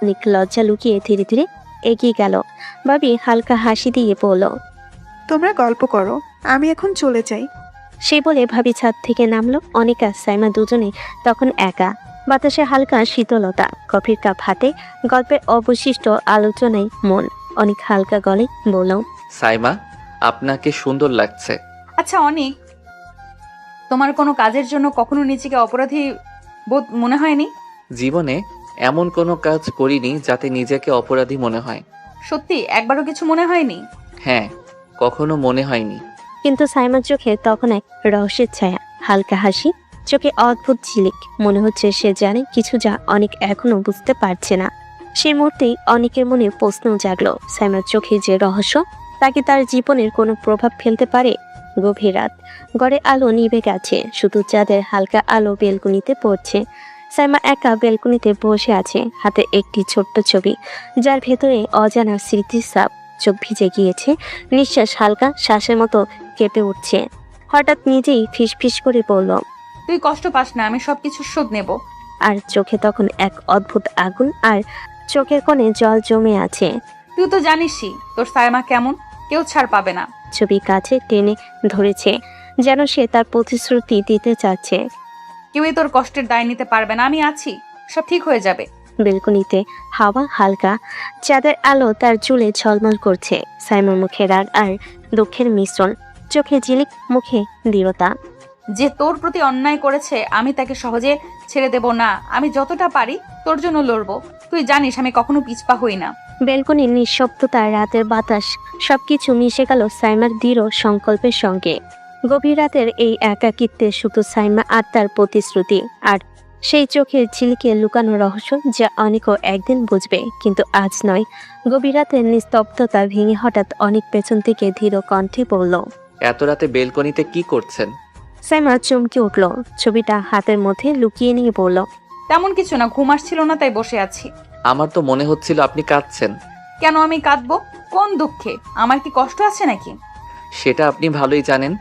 অনেক লজ্জা লুকিয়ে ধীরে ধীরে এগিয়ে গেল। ভাবি হালকা হাসি দিয়ে বলল। তোমরা গল্প করো, আমি এখন চলে যাই। সে বলে ভাবি ছাদ থেকে নামলো। অনেক আর সাইমা দুজনে তখন একা। বাতাসে হালকা শীতলতা, কফির কাপ হাতে, গল্পের অবশিষ্ট আলোচনায় মন। অনেক হালকা গলে বলল। সাইমা, আপনাকে সুন্দর লাগছে। আচ্ছা অনেক, তোমার কোনো কাজের জন্য কখনো নিজেকে অপরাধী বোধ মনে হয়নি? জীবনে এমন কোনো কাজ করিনি যাতে নিজেকে অপরাধী মনে হয়। সত্যি একবারও কিছু মনে হয়নি? হ্যাঁ, কখনো মনে হয়নি। কিন্তু সাইমার চোখে তখন এক রহস্যের ছায়া, হালকা হাসি, চোখে অদ্ভুত ঝিলিক। মনে হচ্ছে সে জানে কিছু যা অনেক এখনো বুঝতে পারছে না। সেই মুহূর্তেই অনেকের মনে প্রশ্ন জাগলো, সাইমার চোখে যে রহস্য, তাকে তার জীবনের কোনো প্রভাব ফেলতে পারে। গভীর রাত, ঘরে আলো নিভে গেছে, শুধু চাঁদের হালকা আলো বেলকুনিতে পড়ছে। সাইমা একা বেলকুনিতে বসে আছে, হাতে একটি ছোট্ট ছবি, যার ভেতরে অজানা স্মৃতির ছাপ। চোখ ভিজে গিয়েছে, নিঃশ্বাস হালকা শ্বাসের মতো কেঁপে উঠছে। হঠাৎ নিজেই ফিসফিস করে বলল। তুই কষ্ট পাস না, আমি সবকিছু শোধ নেব। আর চোখে তখন এক অদ্ভুত আগুন, আর চোখের কোণে জল জমে আছে। তুই তো জানিসই তোর সাইমা কেমন, কেউ ছাড় পাবে না। ছবি কাছে টেনে ধরেছে, যেন সে তার প্রতিশ্রুতি দিতে চাচ্ছে। কেউই তোর কষ্টের দায় নিতে পারবে না, আমি আছি, সব ঠিক হয়ে যাবে। বেলকনিতে হাওয়া হালকা, চাঁদের আলো তার চুলে ঝলমল করছে। সাইমার মুখে রাগ আর দুঃখের মিশ্রণ, চোখে ঝিলিক, মুখে দৃঢ়তা। যে তোর প্রতি অন্যায় করেছে আমি তাকে সহজে ছেড়ে দেব না। আমি যতটা পারি তোর জন্য লড়বো। তুই জানিস আমি কখনো পিছপা হই না। বেলকনির নিঃশব্দতা, রাতের বাতাস, সবকিছু মিশে গেল সাইমার দৃঢ় সংকল্পের সঙ্গে। গভীর রাতের এই একাকিত্বে শুধু সাইমা আর তার প্রতিশ্রুতি, আর সেই চোখের ঝিলিকে লুকানো রহস্য, যা অনেকও একদিন বুঝবে, কিন্তু আজ নয়। গভীর রাতের নিস্তব্ধতা ভেঙে হঠাৎ অনেক পেছন থেকে ধীর কণ্ঠে বলল। এত রাতে বেলকনিতে কি করছেন? সাইমা চমকে উঠল, ছবিটা হাতের মধ্যে লুকিয়ে নিয়ে বলল। তেমন কিছু না, ঘুম আসছিল না তাই বসে আছি। আমার তো মনে হচ্ছিল আপনি কাঁদছেন। কেন আমি কাঁদবো? কোন দুঃখে? আমার কি কষ্ট আছে নাকি? সেটা আপনি ভালোই জানেন।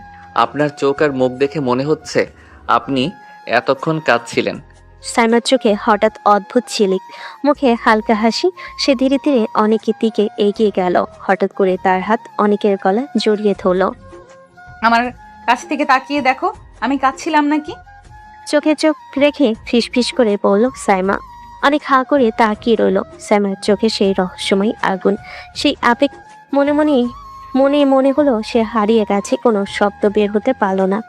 আপনার চোখ আর মুখ দেখে মনে হচ্ছে আপনি এতক্ষণ কাঁদছিলেন। সাইমার চোখে হঠাৎ অদ্ভুত ঝিলিক, মুখে হালকা হাসি। সে ধীরে ধীরে অনেকের দিকে এগিয়ে গেল। হঠাৎ করে তার হাত অনেকের গলা জড়িয়ে ধরল। আমার কাছ থেকে তাকিয়ে দেখো, আমি কাঁদছিলাম নাকি? চোখে চোখ রেখে ফিসফিস করে বলল সাইমা। অনেক হাঁ করে তাকিয়ে রইল। সাইমার চোখে সেই রহস্যময় আগুন, সেই আবেগ। মনে মনে হলো সে হারিয়ে গেছে, কোনো শব্দ বের হতে পারল না,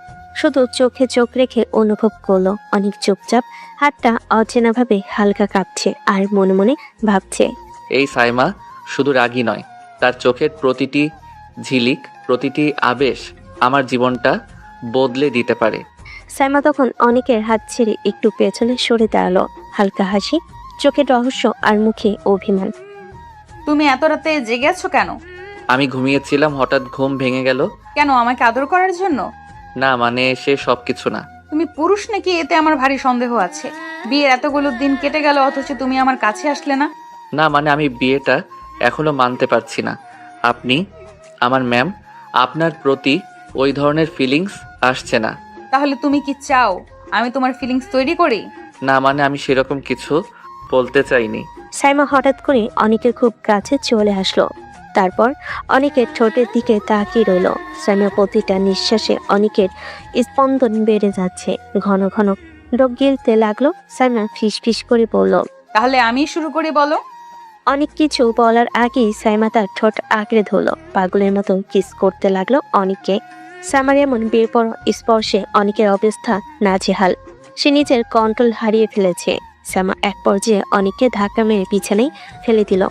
শুধু চোখে চোখ রেখে অনুভব করলো। অনেক চুপচাপ, হাতটা অচেনাভাবে হালকা কাঁপছে, আর মনে মনে ভাবছে। এই সাইমা শুধু রাগী নয়, তার চোখের প্রতিটি ঝিলিক, প্রতিটি আবেশ আমার জীবনটা বদলে দিতে পারে। সাইমা তখন অনেকের হাত ছেড়ে একটু পেছনে সরে দাঁড়ালো, হালকা হাসি, চোখের রহস্য আর মুখে অভিমান। তুমি এত রাতে জেগে আছো কেন? আমি ঘুমিয়েছিলাম, হঠাৎ ঘুম ভেঙে গেল। কেন, আমাকে আদর করার জন্য? না মানে সে সব কিছু না। তুমি পুরুষ নাকি, এতে আমার ভারী সন্দেহ আছে। বিয়ের এতগুলো দিন কেটে গেল অথচ তুমি আমার কাছে আসলে না। না মানে আমি বিয়েটা এখনো মানতে পারছি না। আপনি আমার ম্যাম, আপনার প্রতি ওই ধরনের ফিলিংস আসছে না। তাহলে তুমি কি চাও আমি তোমার ফিলিংস তৈরি করি? না মানে আমি সেরকম কিছু বলতে চাইনি। সাইমা হঠাৎ করে অনেকের খুব কাছে চলে আসলো, তারপর অনেকের ঠোঁটের দিকে তাকিয়ে রইল। সাইমার প্রতিটা নিঃশ্বাসে অনেকের স্পন্দন বেড়ে যাচ্ছে, ঘন ঘন ডোক গিলতে লাগলো। সাইমা ফিসফিস করে বলল। তাহলে আমি শুরু করি, বলো। অনেক কিছু বলার আগেই সাইমা তার ঠোঁট আঁকড়ে ধরলো, পাগলের মতো কিস করতে লাগলো অনেককে। সাইমার এমন বেপর স্পর্শে অনেকের অবস্থা নাজেহাল, সে নিজের কন্ট্রোল হারিয়ে ফেলেছে। সাইমা এক পর্যায়ে অনেককে ধাক্কা মেরে বিছানায় ফেলে দিল,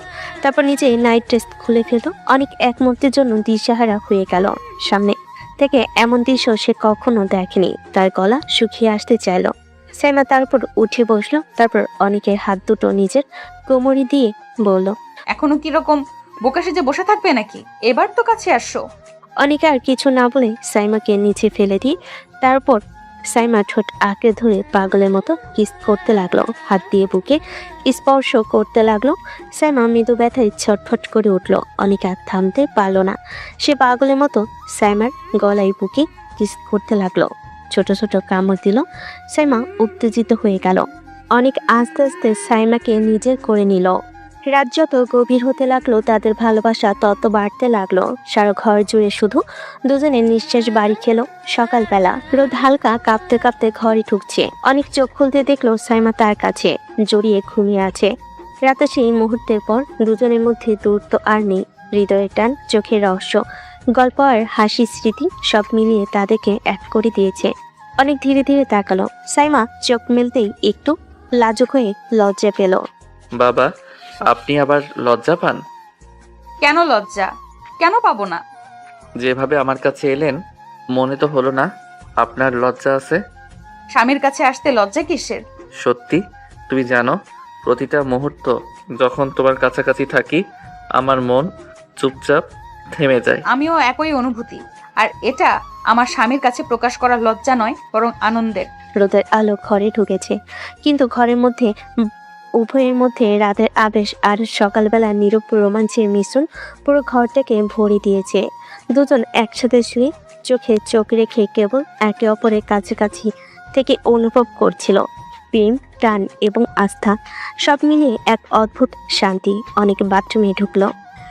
তারপর নিজে নাইট ড্রেস খুলে ফেলল। অনেক এক মুহূর্তের জন্য দিশাহারা হয়ে গেল। সামনে থেকে এমন দৃশ্য সে কখনো দেখেনি। তার গলা শুকিয়ে আসতে চাইল। সাইমা তার উপর উঠে বসলো, তারপর অনেকের হাত দুটো নিজের কোমরে দিয়ে বলল। এখনো কিরকম বোকা সেজে বসে থাকবে নাকি? এবার তো কাছে আসো। অনেকে আর কিছু না বলে সাইমাকে নিচে ফেলে দিয়ে তারপর সাইমা ঠোঁট আঁকড়ে ধরে পাগলের মতো কিস করতে লাগলো, হাত দিয়ে বুকে স্পর্শ করতে লাগলো। সাইমা মৃদু ব্যথায় ছটফট করে উঠলো। অনেক আর থামতে পারল না, সে পাগলের মতো সাইমার গলায় বুকে কিস করতে লাগলো। ছোট ছোট কামড় দিল। সাইমা উত্তেজিত হয়ে গেল। অনেক আস্তে আস্তে সাইমাকে নিজের করে নিল। রাত যত গভীর হতে লাগলো তাদের ভালোবাসা তত বাড়তে লাগলো। সারা ঘর জুড়ে শুধু দুজনের নিঃশ্বাস বাড়ি খেলো। সকালবেলা রোদ হালকা কাঁপতে কাঁপতে ঘরে ঢুকছে। অনেক চোখ খুলতে দেখলো সাইমা তার কাছে জড়িয়ে ঘুমিয়ে আছে। রাতে সেই মুহূর্তের পর দুজনের মধ্যে দূরত্ব আর নেই। হৃদয়ের টান, চোখের রহস্য, গল্প আর হাসি, স্মৃতি সব মিলিয়ে তাদেরকে এক করে দিয়েছে। অনেক ধীরে ধীরে তাকালো। সাইমা চোখ মেলতেই একটু লাজুক হয়ে লজ্জা পেল। বাবা, আপনি আবার লজ্জা পান? কেন লজ্জা? কেন পাবো না? যেভাবে আমার কাছে এলেন মনে তো হলো না আপনার লজ্জা আছে। স্বামীর কাছে আসতে লজ্জা কিসের? সত্যি, তুমি জানো প্রতিটা মুহূর্ত যখন তোমার কাছাকাছি থাকি আমার মন চুপচাপ থেমে যায়। আমিও একই অনুভূতি। আর এটা আমার স্বামীর কাছে প্রকাশ করার লজ্জা নয়, বরং আনন্দের। রোদের আলো ঘরে ঢুকেছে, কিন্তু ঘরের মধ্যে উভয়ের মধ্যে রাতের আবেশ আর সকালবেলা নীরব রোমাঞ্চের মিশ্রণ পুরো ঘরটাকে ভরে দিয়েছে। দুজন একসাথে শুয়ে চোখে চোখ রেখে কেবল একে অপরের কাছাকাছি থেকে অনুভব করছিল প্রেম, টান এবং আস্থা, সব মিলিয়ে এক অদ্ভুত শান্তি। অনেক বাথরুমে ঢুকলো,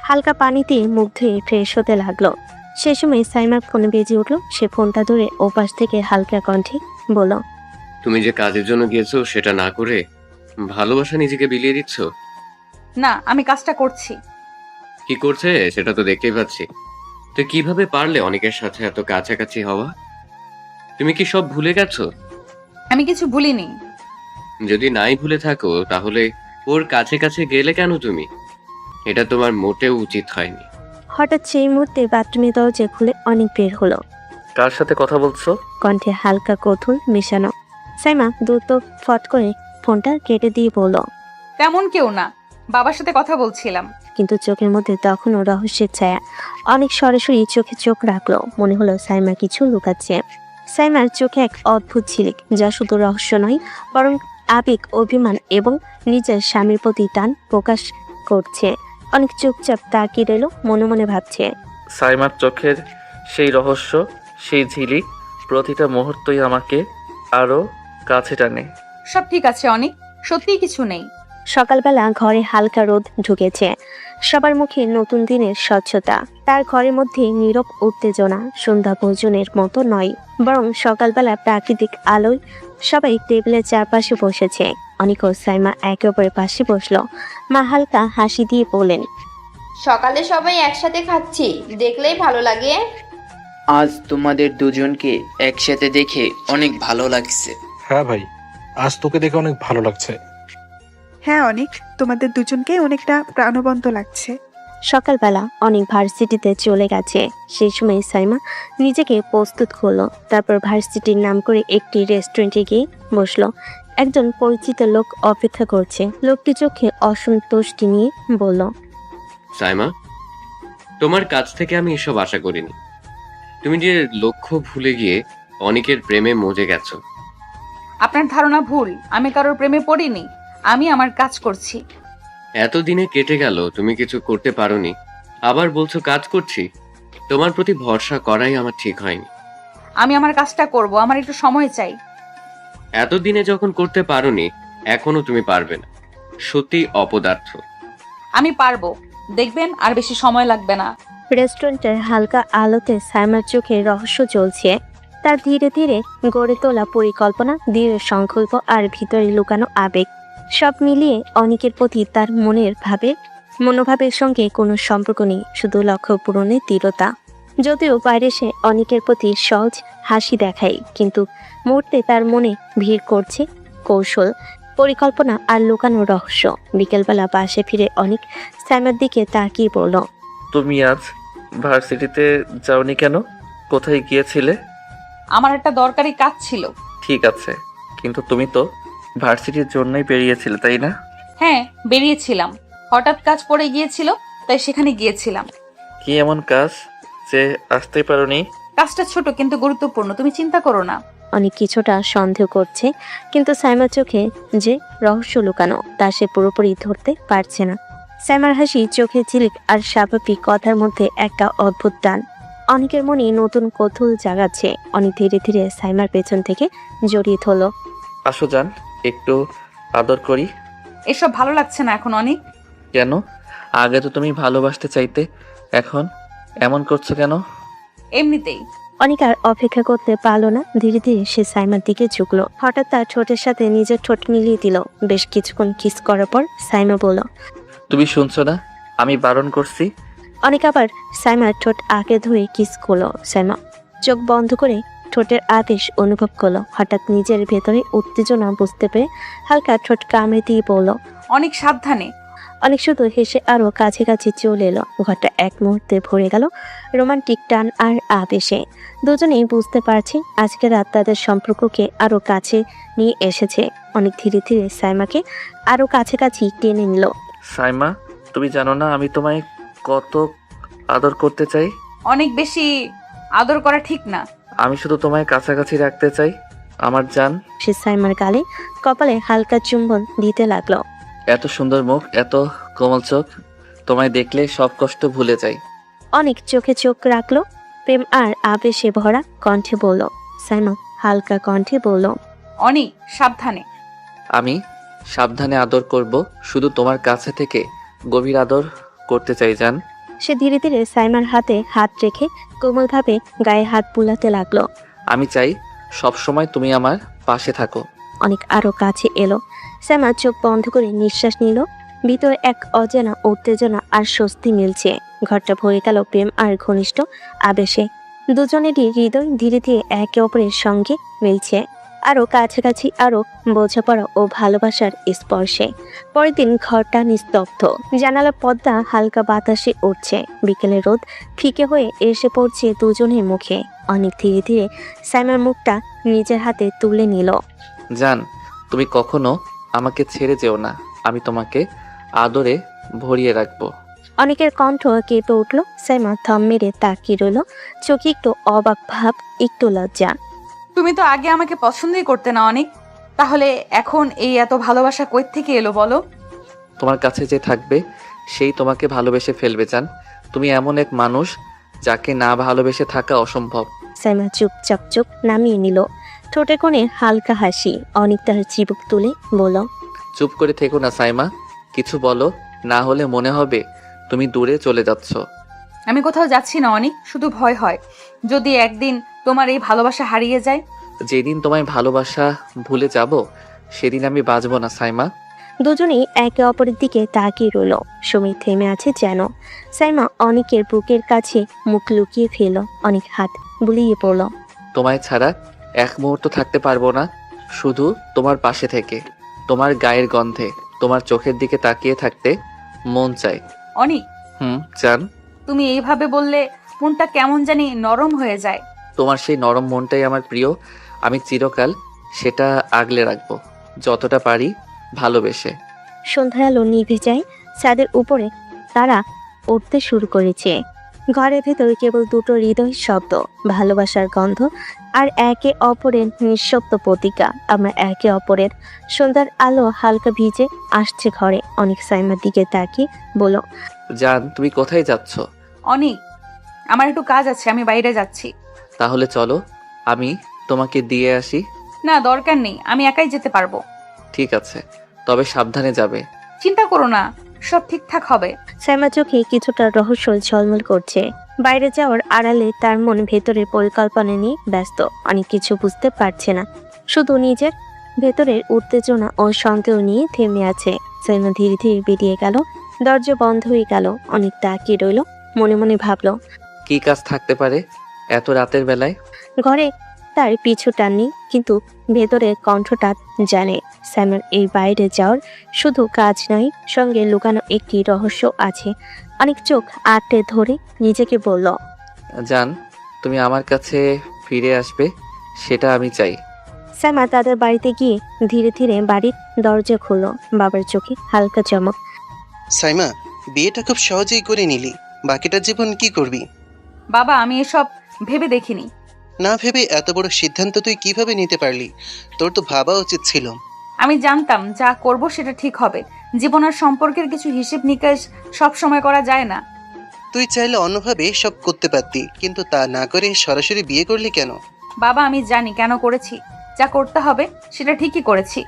হালকা পানিতে মুখ ধুয়ে ফ্রেশ হতে লাগলো। সে সময় সাইমার ফোনে বেজে উঠলো। সে ফোনটা ধরে ওপাশ থেকে হালকা কণ্ঠে বলল, তুমি যে কাজের জন্য গিয়েছো সেটা না করে ভালোবাসা নিজেকে বিলিয়ে দিচ্ছ। না, আমি কাজটা করছি। কি করছে সেটা তো দেখতেই পাচ্ছি। তো কিভাবে পারলে অনেকের সাথে এত কাছাকাছি হওয়া? তুমি কি সব ভুলে গেছো? আমি কিছু ভুলিনি। যদি নাই ভুলে থাকো তাহলে ওর কাছে কাছে গেলে কেন তুমি? এটা তোমার মোটেও উচিত হয়নি। হঠাৎ সেই মুহূর্তে বাথরুমের দরজা খুলে অনেক বের হলো। কার সাথে কথা বলছো? কণ্ঠে হালকা কৌতূহল মেশানো। সাইমা দ্রুত ফট করে ফোনটা কেটে দিয়ে বলল, তেমন কেউ না, বাবার সাথে কথা বলছিলাম। কিন্তু চোখের মধ্যে তখনও রহস্যের ছায়া। অনেক সরাসরি চোখে চোখ রাখলো। মনে হলো সাইমা কিছু লুকাচ্ছে। সাইমার চোখে এক অদ্ভুত ঝিলিক, যা শুধু রহস্য নয় বরং আবেগ, অভিমান এবং নিজের স্বামীর প্রতি টান প্রকাশ করছে। অনেক চুপচাপ তাকিয়ে রইল, মনে মনে ভাবছে। সাইমার চোখের সেই রহস্য, সেই ঝিলিক প্রতিটা মুহূর্তই আমাকে আরো কাছে টানে। সব ঠিক আছে অনেক, সত্যিই কিছু নেই। সকালবেলা ঘরে হালকা রোদ ঢুকেছে। সবার মুখে নতুন দিনের স্বচ্ছতা। তার ঘরের মধ্যে নীরব উত্তেজনা, সন্ধ্যা ভোজনের মতো নয়, বরং সকালবেলা প্রাকৃতিক আলোয় সবাই টেবিলের চারপাশে বসেছে। অনিক ও সাইমা একে অপরের পাশে বসলো। মা হালকা হাসি দিয়ে বলেন, সকালে সবাই একসাথে খাচ্ছি, দেখলেই ভালো লাগে। আজ তোমাদের দুজনকে একসাথে দেখে অনেক ভালো লাগছে। হ্যাঁ ভাই, আজ তোকে দেখে অনেক ভালো লাগছে। হ্যাঁ অনেক, তোমাদের দুজনকে অনেকটা প্রাণবন্ত লাগছে। সকালবেলা অনেক ভার্সিটিতে চলে গেছে। সেই সময় সাইমা নিজেকে প্রস্তুত করলো। তারপর ভার্সিটির নাম করে একটি রেস্টুরেন্টে গিয়ে বসলো। একজন পরিচিত লোক অপেক্ষা করছে। লোকটি চোখে অসন্তুষ্টি নিয়ে বলল, সাইমা, তোমার কাছ থেকে আমি এসব আশা করিনি। তুমি যে লক্ষ্য ভুলে গিয়ে অনেকের প্রেমে মজে গেছো। আপনার ধারণা ভুল, আমি কারোর প্রেমে পড়িনি। আমি আমার কাজ করছি। এতদিনে কেটে গেল, তুমি কিছু করতে পারোনি, আবার বলছো কাজ করছি। তোমার প্রতি ভরসা করাই আমার ঠিক হয়নি। আমি আমার কাজটা করব, আমার একটু সময় চাই। এতদিনে যখন করতে পারোনি, এখনো তুমি পারবে না। সত্যি অপদার্থ। আমি পারবো, দেখবেন আর বেশি সময় লাগবে না। রেস্টুরেন্টের হালকা আলোতে সাইমার চোখে রহস্য জ্বলছে। তার ধীরে ধীরে গড়ে তোলা পরিকল্পনা, দৃঢ় সংকল্প আর ভিতরে লুকানো আবেগ, সব মিলিয়ে অনেকের প্রতি তার মনোভাবের সঙ্গে কোনো সম্পর্ক নেই, শুধু লক্ষ্য পূরণের দৃঢ়তা। যদিও বাইরে সে অনেকের প্রতি সহজ হাসি দেখায়, কিন্তু মুহূর্তে তার মনে ভিড় করছে কৌশল, পরিকল্পনা আর লুকানো রহস্য। বিকেলবেলা বাসে ফিরে অনেক সাইমার দিকে তাকিয়ে বলল, তুমি আজ ভার্সিটিতে যাওনি কেন? কোথায় গিয়েছিলে? আমার একটা দরকারি কাজ ছিল। ঠিক আছে, কিন্তু তুমি তো ভার্সিটির জন্যই বেরিয়েছিলে, তাই না? হ্যাঁ, বেরিয়েছিলাম। হঠাৎ কাজ পড়ে গিয়েছিল, তাই সেখানে গিয়েছিলাম। কি এমন কাজ যে আসতে পারোনি? কাজটা ছোট কিন্তু গুরুত্বপূর্ণ, তুমি চিন্তা করো না। অনেক কিছুটা সন্দেহ করছে, কিন্তু সাইমার চোখে যে রহস্য লুকানো তা সে পুরোপুরি ধরতে পারছে না। সাইমার হাসি, চোখে ঝিলিক আর স্বাভাবিক কথার মধ্যে একটা অদ্ভুত টান। অনেকের মনে নতুন কৌতূহল জাগাচ্ছে। অনেক ধীরে ধীরে সাইমার পেছন থেকে জড়িয়ে ধরল। আসো যান, একটু আদর করি। এসব ভালো লাগছে না এখন অনেক। কেন? আগে তো তুমি ভালোবাসতে চাইতে, এখন এমন করছো কেন? এমনিতেই। অনেক আর অপেক্ষা করতে পারলো না, ধীরে ধীরে সে সাইমার দিকে ঝুঁকলো। হঠাৎ তার ঠোঁটের সাথে নিজের ঠোঁট মিলিয়ে দিল। বেশ কিছুক্ষণ কিস করার পর সাইমা বলল, তুমি শুনছো না? আমি বারণ করছি। অনেক আবার সাইমার ঠোঁট আঁকড়ে ধরে কিস করলো। সাইমা চোখ বন্ধ করে ঠোঁটের আবেশ অনুভব করলো। হঠাৎ নিজের ভেতরে উত্তেজনা বুঝতে পেরে হালকা ঠোঁট কামড়ে দিয়ে বলল, অনেক সাবধানে। অনেক শুধু হেসে আরো কাছে কাছে চলে এলো। ঘরটা এক মুহূর্তে ভরে গেল রোমান্টিক টান আর আবেশে। দুজনেই বুঝতে পারছে আজকে রাত তাদের সম্পর্ককে আরো কাছে নিয়ে এসেছে। অনেক ধীরে ধীরে সাইমাকে আরো কাছাকাছি টেনে নিল। সাইমা, তুমি জানো না আমি তোমায় কত আদর করতে চাই? অনেক বেশি আদর করা ঠিক না। আমি শুধু তোমায় কাছাকাছি রাখতে চাই, আমার জান। সে সাইমার গালে কপালে হালকা চুম্বন দিতে লাগলো। এত সুন্দর মুখ, এত কোমল চোখ, তোমায় দেখলে সব কষ্ট ভুলে যাই। অনেক চোখে চোখ রাখলো। প্রেম আর আবেশে ভরা কণ্ঠে বলল। সাইমা হালকা কণ্ঠে বলল, অনেক সাবধানে। আমি সাবধানে আদর করব, শুধু তোমার কাছে থেকে গভীর আদর করতে চাই জান। সে ধীরে ধীরে সাইমার হাতে হাত রেখে কোমলভাবে গায়ে হাত বুলাতে লাগলো। আমি চাই সব সময় তুমি আমার পাশে থাকো। অনেক আরো কাছে এলো। সাইমা চোখ বন্ধ করে নিঃশ্বাস নিল। ভিতরে এক অজানা উত্তেজনা আর স্বস্তি মিলছে। ঘরটা ভরে গেল প্রেম আর ঘনিষ্ঠ আবেশে। দুজনেরই হৃদয় ধীরে ধীরে একে অপরের সঙ্গে মিলছে, আরো কাছাকাছি, আরো বোঝাপড়া ও ভালোবাসার স্পর্শে। পরের দিন ঘরটা নিস্তব্ধ। জানালা পর্দা হালকা বাতাসে উঠছে। বিকেলের রোদ ফিকে হয়ে এসে পড়ছে দুজনের মুখে। অনেক ধীরে ধীরে সাইমার মুখটা নিজের হাতে তুলে নিল। জান, তুমি কখনো আমাকে ছেড়ে যেও না, আমি তোমাকে আদরে ভরিয়ে রাখবো। অনেকের কণ্ঠ কেঁপে উঠল। সাইমা থম মেরে তাকিয়ে রইল, চোখে একটু অবাক ভাব, একটু লজ্জা। তুমি তো আগে আমাকে পছন্দই করতে না অনেক, তাহলে এখন এই এত ভালোবাসা কই থেকে এলো বলো? তোমার কাছে যে থাকবে সেই তোমাকে ভালোবেসে ফেলবে জান। তুমি এমন এক মানুষ যাকে না ভালোবেসে থাকা অসম্ভব। সাইমা চুপচাপ চোখ নামিয়ে নিল। ঠোঁটে কোণে হালকা হাসি। অনেক তার চিবুক তুলে বলল, চুপ করে থেকো না সাইমা, কিছু বলো, না হলে মনে হবে তুমি দূরে চলে যাচ্ছ। আমি কোথাও যাচ্ছি না অনেক, শুধু ভয় হয় যদি একদিন তোমার এই ভালোবাসা হারিয়ে যায়। যেদিন তোমায় ভালোবাসা ভুলে যাব সেদিন আমি বাঁচব না সাইমা। দুজনেই একে অপরের দিকে তাকিয়ে রইল। সময় থেমে আছে যেন। সাইমা অনেকের বুকের কাছে মুখ লুকিয়ে ফেল। অনেক হাত বুলিয়ে পড়ল। তোমায় ছাড়া এক মুহূর্ত থাকতে পারবো না, শুধু তোমার পাশে থেকে, তোমার গায়ের গন্ধে, তোমার চোখের দিকে তাকিয়ে থাকতে মন চায়। অনেক, জান। তুমি এইভাবে বললে মনটা কেমন জানি নরম হয়ে যায়। তোমার সেই নরম মনটাই আমার প্রিয়, আমি চিরকাল সেটা আগলে রাখবো, যতটা পারি ভালোবেসে। সন্ধ্যার আলো নিভে যায়। ছাদের উপরে তারা উঠতে শুরু করেছে। ঘরের ভেতর কেবল দুটো হৃদয় শব্দ, ভালোবাসার গন্ধ আর একে অপরের নিঃশব্দ প্রতিজ্ঞা। আমরা একে অপরের। সন্ধ্যার আলো হালকা ভিজে আসছে ঘরে। অনেক সাইমার দিকে তাকিয়ে বলল, জান, তুমি কোথায় যাচ্ছ? অনেক, আমার একটু কাজ আছে, আমি বাইরে যাচ্ছি। তাহলে চলো আমি তোমাকে দিয়ে আসি। না, দরকার নেই, আমি একাই যেতে পারবো। ঠিক আছে, তবে সাবধানে যাবে। চিন্তা করো না, সব ঠিকঠাক হবে। সাইমা চোখে কিছুটা রহস্য ঝলমল করছে। বাইরে যাওয়ার আড়ালে তার মন ভেতরের পরিকল্পনা নিয়ে ব্যস্ত। অনেক কিছু বুঝতে পারছে না, শুধু নিজের ভেতরের উত্তেজনা ও সন্দেহ নিয়ে থেমে আছে। সাইমা ধীরে ধীরে বেরিয়ে গেল। দরজা বন্ধ হয়ে গেল। অনেক তাকিয়ে রইল, মনে মনে ভাবলো, কি কাজ থাকতে পারে এত রাতের বেলায়? ঘরে তার পিছু টাননি, কিন্তু ভেতরের কণ্ঠটা জানে স্যামের এই বাইরে যাওয়ার শুধু কাজ নয়, সঙ্গে লুকানো একটি রহস্য আছে। অনেক চোখ আটে ধরে নিজেকে বলল, জান, তুমি আমার কাছে ফিরে আসবে, সেটা আমি চাই। স্যামা তাদের বাড়িতে গিয়ে ধীরে ধীরে বাড়ির দরজা খুলল। বাবার চোখে হালকা চমক। সাইমা, বিয়েটা খুব সহজেই করে নিলি, বাকিটা জীবন কি করবি? বাবা, আমি এসব ভেবে দেখিনি। না ভেবে এত বড় সিদ্ধান্ত তুই কিভাবে নিতে পারলি? তোর তো ভাবা উচিত ছিল। আমি জানতাম যা করব সেটা ঠিক হবে। জীবন আর সম্পর্কের কিছু হিসেব নিকাশ সব সময় করা যায় না। তুই চাইলে অন্যভাবে সব করতে পারতি, কিন্তু তা না করে সরাসরি বিয়ে করলি কেন? বাবা আমি জানি কেন করেছি, যা করতে হবে সেটা ঠিকই করেছি।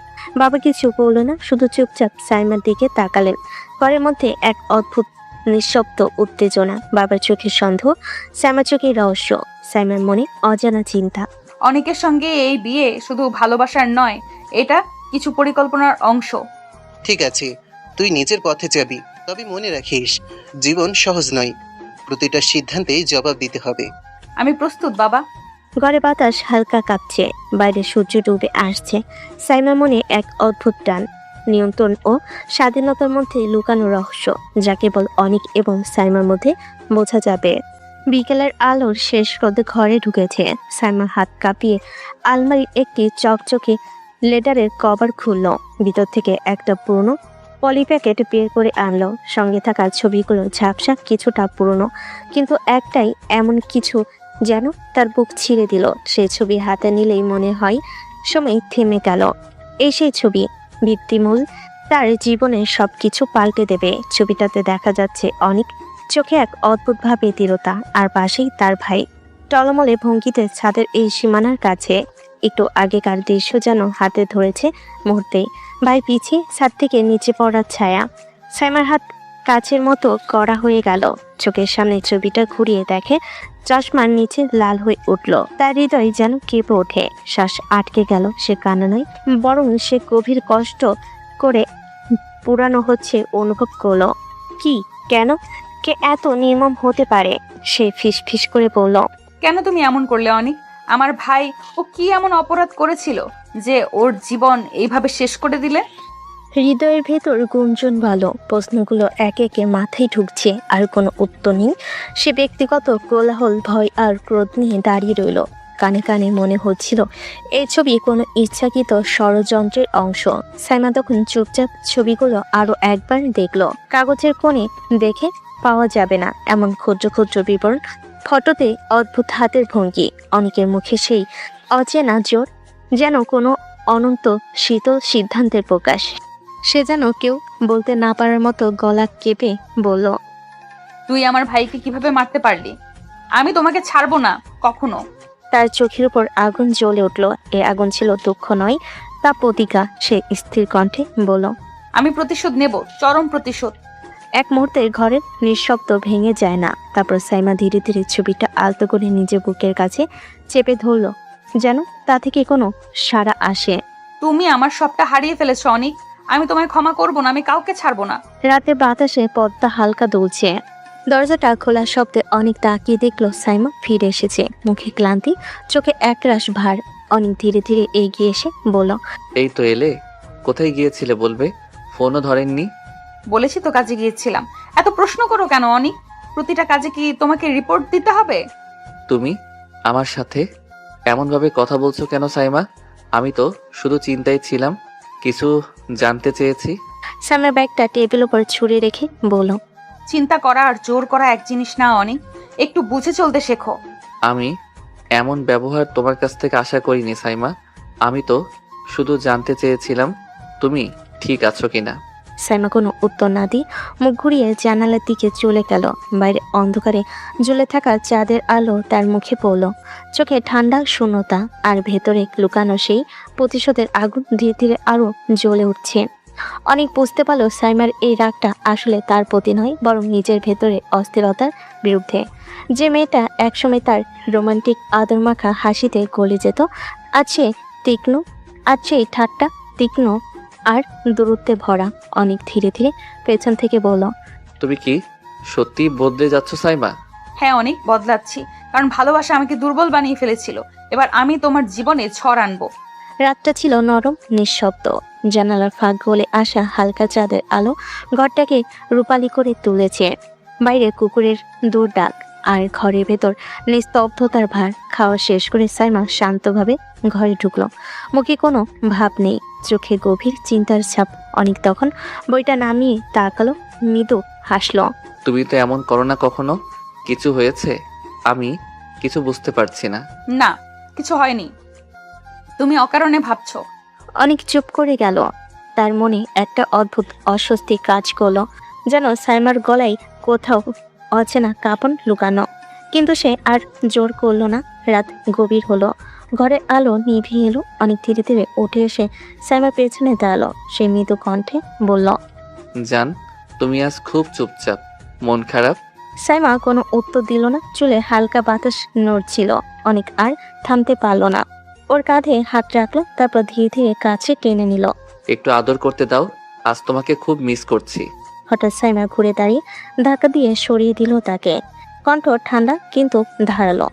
বাবা কিছু বলল না, শুধু চুপচাপ সাইমার দিকে তাকালেন। ঘরের মধ্যে এক অদ্ভুত নিঃশব্দ উত্তেজনা, বাবার চোখে সন্দেহ, সাইমার চোখে রহস্য, সাইমার মনে অজানা চিন্তা। অনেকের সঙ্গে এই বিয়ে শুধু ভালোবাসার নয়, এটা কিছু পরিকল্পনার অংশ। ঠিক আছে, তুই নিজের পথে যাবি, তবে মনে রাখিস জীবন সহজ নয়, প্রতিটা সিদ্ধান্তে জবাব দিতে হবে। আমি প্রস্তুত বাবা। ঘরে বাতাস হালকা কাঁপছে, বাইরে সূর্য ডুবে আসছে। সাইমার মনে এক অদ্ভুত টান, নিয়ন্ত্রণ ও স্বাধীনতার মধ্যে লুকানো রহস্য, যা কেবল অনিক এবং সাইমার মধ্যে বোঝা যাবে। বিকেলের আলোর শেষ রোদে ঘরে ঢুকেছে। সাইমা হাত কাঁপিয়ে আলমারির একটি চকচকে লেটারের কভার খুলল, ভিতর থেকে একটা পুরনো পলি প্যাকেট বের করে আনলো। সঙ্গে থাকা ছবিগুলো ঝাপসা, কিছুটা পুরনো, কিন্তু একটাই এমন কিছু যেন তার বুক ছিঁড়ে দিল। সেই ছবি হাতে নিলেই মনে হয় সময় থেমে গেল। এই সেই ছবি, ভিত্তিমূল, তার জীবনের সবকিছু পাল্টে দেবে। ছবিটাতে দেখা যাচ্ছে অনেক, চোখে এক অদ্ভুতভাবে দৃঢ়তা, আর পাশেই তার ভাই, টলমলে ভঙ্গিতে ছাদের এই সীমানার কাছে। একটু আগেকার দৃশ্য যেন হাতে ধরেছে মুহূর্তেই। ভাই পিছিয়ে ছাদ থেকে নিচে পড়ার ছায়া, সাইমার হাত কাচের মতো কড়া হয়ে গেল। চোখের সামনে ছবিটা ঘুরিয়ে দেখে, চশমার নিচে লাল হয়ে উঠল। তার হৃদয় যেন কেঁপে ওঠে, শ্বাস আটকে গেল। সে কান্না নয়, বরং সে গভীর কষ্ট করে পুরানো হচ্ছে অনুভব করলো। কি, কেন, কে এত নির্মম হতে পারে? সে ফিসফিস করে বলল, কেন তুমি এমন করলে অনিক? আমার ভাই, ও কি এমন অপরাধ করেছিল যে ওর জীবন এইভাবে শেষ করে দিলে? হৃদয়ের ভেতর গুঞ্জন ভালো, প্রশ্নগুলো একে একে মাথায় ঢুকছে, আর কোনো উত্তর নেই। সে ব্যক্তিগত কোলাহল, ভয় আর ক্রোধ নিয়ে দাঁড়িয়ে রইল। কানে কানে মনে হচ্ছিল এই ছবি কোনো ইচ্ছাকৃত ষড়যন্ত্রের অংশ। সাইমা তখন চুপচাপ ছবিগুলো আরো একবার দেখলো। কাগজের কোণে দেখে পাওয়া যাবে না এমন ক্ষুদ্র ক্ষুদ্র বিবরণ, ফটোতে অদ্ভুত হাতের ভঙ্গি, অনেকের মুখে সেই অচেনা জোর, যেন কোনো অনন্ত শীতল সিদ্ধান্তের প্রকাশ। সে যেন কেউ বলতে না পারার মতো গলা কেঁপে বলল, তুই আমার ভাইকে কিভাবে মারতে পারলি? আমি তোমাকে ছাড়বো না কখনো। তার চোখের উপর আগুন জ্বলে উঠল। এ আগুন ছিল দুঃখ নয়, তা প্রতিজ্ঞা। সে স্থির কণ্ঠে বলল, আমি প্রতিশোধ নেব, চরম প্রতিশোধ। এক মুহূর্তে ঘরের নিঃশব্দ ভেঙে যায় না। তারপর সাইমা ধীরে ধীরে ছবিটা আলতো করে নিজের বুকের কাছে চেপে ধরল, যেন তা থেকে কোনো সাড়া আসে। তুমি আমার সবটা হারিয়ে ফেলেছো অনিক, আমি তোমায় ক্ষমা করব না, আমি কাউকে ছাড়বো না। রাতে বাতাসে পদ্মা হালকা দুলছে। দরজাটা খোলার শব্দে অনেক তাকিয়ে দেখলো সাইমা ফিরে এসেছে, মুখে ক্লান্তি, চোখে একরাশ ভার। অনেক ধীরে ধীরে এগিয়ে এসে বলল, এই তো এলে, কোথায় গিয়েছিলে বলবে? ফোনও ধরেননি। বলেছি তো কাজে গিয়েছিলাম। এত প্রশ্ন করো কেন অনিক? প্রতিটা কাজে কি তোমাকে রিপোর্ট দিতে হবে? তুমি আমার সাথে এমনভাবে কথা বলছো কেন সাইমা? আমি তো শুধু চিন্তায় ছিলাম, কিছু জানতে চেয়েছি। সাইমার ব্যাগটা টেবিল উপর ছুঁড়ে রেখে বলল, চিন্তা করা আর জোর করা এক জিনিস না অনিক, একটু বুঝে চলতে শেখো। আমি এমন ব্যবহার তোমার কাছ থেকে আশা করিনি সাইমা। আমি তো শুধু জানতে চেয়েছিলাম তুমি ঠিক আছো কিনা। সাইমা কোনো উত্তর না দিয়ে মুখ ঘুরিয়ে জানালার দিকে চলে গেল। বাইরে অন্ধকারে জ্বলে থাকা চাঁদের আলো তার মুখে পড়ল, চোখে ঠান্ডা শূন্যতা, আর ভেতরে লুকানো সেই প্রতিশোধের আগুন ধীরে ধীরে আরো জ্বলে উঠছে। অনেক বুঝতে পারলো সাইমার এই রাগটা আসলে তার প্রতি নয়, বরং নিজের ভেতরে অস্থিরতার বিরুদ্ধে। যে মেয়েটা একসময় তার রোমান্টিক আদরমাখা হাসিতে গলে যেত, আছে তীক্ষ্ণ, আছে ঠাট্টা, তীক্ষ্ণ আর দূরত্বে ভরা। অনেক ধীরে ধীরে পেছন থেকে বলল, তুমি কি সত্যি বদলে যাচ্ছ সাইমা? হ্যাঁ অনেক বদলাচ্ছি, কারণ ভালোবাসা আমাকে দুর্বল বানিয়ে ফেলেছিল। এবার আমি তোমার জীবনে ঝড় আনবো। রাতটা ছিল নরম, নিঃশব্দ। জানালার ফাঁক গলে আসা হালকা চাঁদের আলো ঘরটাকে রূপালি করে তুলেছে। বাইরে কুকুরের দূর ডাক, আর ঘরের ভেতর নিস্তব্ধতার ভার। খাওয়া শেষ করে সাইমা শান্তভাবে ঘরে ঢুকলো। মুখে কোনো ভাব নেই, চোখে গভীর চিন্তার ছাপ। অনেক তখন বইটা নামিয়ে তাকালো, মৃদু হাসলো। তুমি তো এমন করো না কখনো। কিছু হয়েছে? আমি কিছু বুঝতে পারছি না। না, কিছু হয়নি, তুমি অকারণে ভাবছো। অনেক চুপ করে গেল। তার মনে একটা অদ্ভুত অস্বস্তি কাজ করলো, যেন সাইমার গলায় কোথাও অচেনা কাঁপন লুকানো। কিন্তু সে আর জোর করলো না। রাত গভীর হলো, ঘরের আলো নিভিয়ে এলো। অনেক ধীরে ধীরে উঠে এসে সাইমার পেছনে দাঁড়ালো। সে মৃদু কণ্ঠে বলল, জান, তুমি আজ খুব চুপচাপ, মন খারাপ? সাইমা কোনো উত্তর দিল না। চুলে হালকা বাতাস নড়ছিল। অনেক আর থামতে পারল না। ওর কাঁধে হাত রাখলো, তারপর ধীরে ধীরে কাছে টেনে নিল। একটু আদর করতে দাও, আজ তোমাকে খুব মিস করছি। হঠাৎ সাইমা ঘুরে দাঁড়িয়ে ধাক্কা দিয়ে সরিয়ে দিল তাকে। কণ্ঠ ঠান্ডা কিন্তু ধারালো।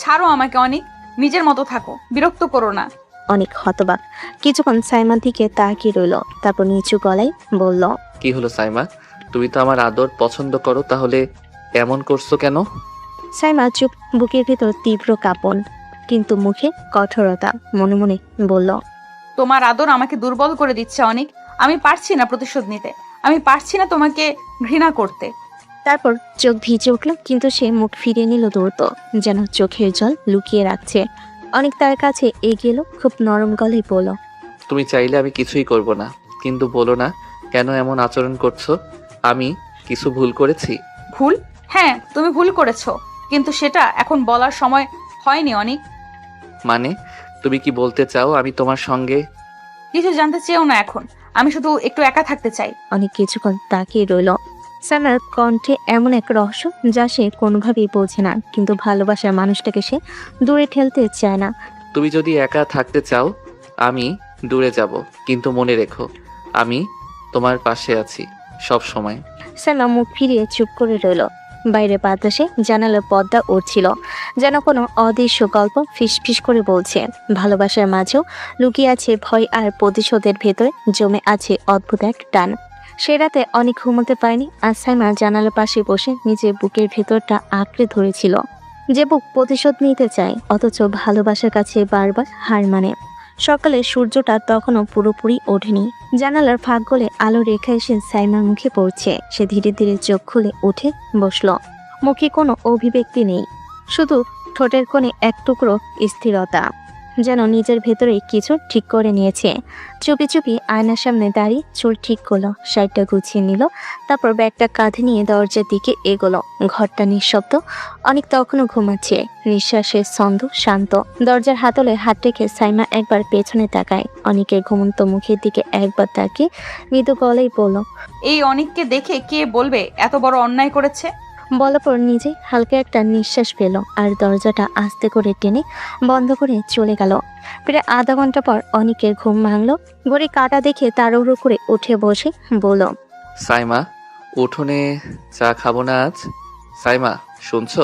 ছাড়ো আমাকে অনেক, নিজের মতো থাকো, বিরক্ত করো না। অনেক হতবাক কিছুক্ষণ সাইমার দিকে তাকিয়ে রইল, তারপর নিচু গলায় বলল, কি হলো সাইমা, তুমি তো আমার আদর পছন্দ করো, তাহলে এমন করছো কেন? সাইমা চুপ, বুকের ভিতর তীব্র কাঁপন, কিন্তু মুখে কঠোরতা। মনে মনে বলল, তোমার আদর আমাকে দুর্বল করে দিচ্ছে অনেক। আমি পারছি না প্রতিশোধ নিতে, আমি পারছি না তোমাকে ঘৃণা করতে। তারপর চোখ ভিজে উঠল, কিন্তু সে মুখ ফিরিয়ে নিল দ্রুত, যেন চোখের জল লুকিয়ে রাখছে। অনেক তার কাছে এগিয়ে এলো, খুব নরম গলায় বলল, তুমি চাইলে আমি কিছুই করব না, কিন্তু বলো না কেন এমন আচরণ করছো? আমি কিছু ভুল করেছি? ভুল? হ্যাঁ, তুমি ভুল করেছো, কিন্তু সেটা এখন বলার সময় হয়নি অনেক। মানে তুমি কি বলতে চাও আমি তোমার সঙ্গে? কিছু জানতে চেয়েও না এখন, আমি শুধু একটু একা থাকতে চাই। অনেক কিছুক্ষণ তাকিয়ে রইল। সাইমার কণ্ঠে এমন এক রহস্য যা সে কোনোভাবেই বোঝে না, কিন্তু ভালোবাসার মানুষটাকে সে দূরে ঠেলতে চায় না। তুমি যদি একা থাকতে চাও আমি দূরে যাব, কিন্তু মনে রেখো আমি তোমার পাশে আছি সব সময়। সাইমা মুখ ফিরিয়ে চুপ করে রইল। বাইরে বাতাসে জানালার পর্দা উড়ছিল, যেন কোনো অদৃশ্য গল্প ফিসফিস করে বলছে। ভালোবাসার মাঝেও লুকিয়ে আছে ভয়, আর প্রতিশোধের ভেতরে জমে আছে অদ্ভুত এক টান। সে রাতে অনেক ঘুমোতে পারেনি। আর সাইমা জানালার পাশে বসে নিজের বুকের ভেতরটা আঁকড়ে ধরেছিল, যে বুক প্রতিশোধ নিতে চায় অথচ ভালোবাসার কাছে বারবার হার মানে। সকালে সূর্যটা তখনও পুরোপুরি ওঠেনি। জানালার ফাঁক গলে আলো রেখা এসে সাইমার মুখে পড়ছে। সে ধীরে ধীরে চোখ খুলে উঠে বসল। মুখে কোনো অভিব্যক্তি নেই, শুধু ঠোঁটের কোণে এক টুকরো স্থিরতা, যেন নিজের ভেতরেই কিছু ঠিক করে নিয়েছে। চুপি চুপি আয়নার সামনে দাঁড়িয়ে চুল ঠিক করলো, শাড়িটা গুছিয়ে নিল, তারপর ব্যাগটা কাঁধে নিয়ে দরজার দিকে এগোলো। ঘরটা নিঃশব্দ, অনেক তখনও ঘুমাচ্ছে, নিঃশ্বাসের ছন্দ শান্ত। দরজার হাতলে হাত রেখে সাইমা একবার পেছনে তাকায়। অনেকের ঘুমন্ত মুখের দিকে একবার তাকিয়ে মৃদু গলায় বলল, এই অনেককে দেখে কে বলবে এত বড় অন্যায় করেছে? বলার পর নিজে হালকা একটা নিঃশ্বাস পেল, আর দরজাটা আস্তে করে টেনে বন্ধ করে চলে গেল। প্রায় আধা ঘন্টা পর অনেকের ঘুম ভাঙলো। ঘড়ি কাটা দেখে তাড়াহুড়ো করে উঠে বসে বলল, সাইমা, উঠোনে চা খাবো না আজ? সাইমা, শুনছো?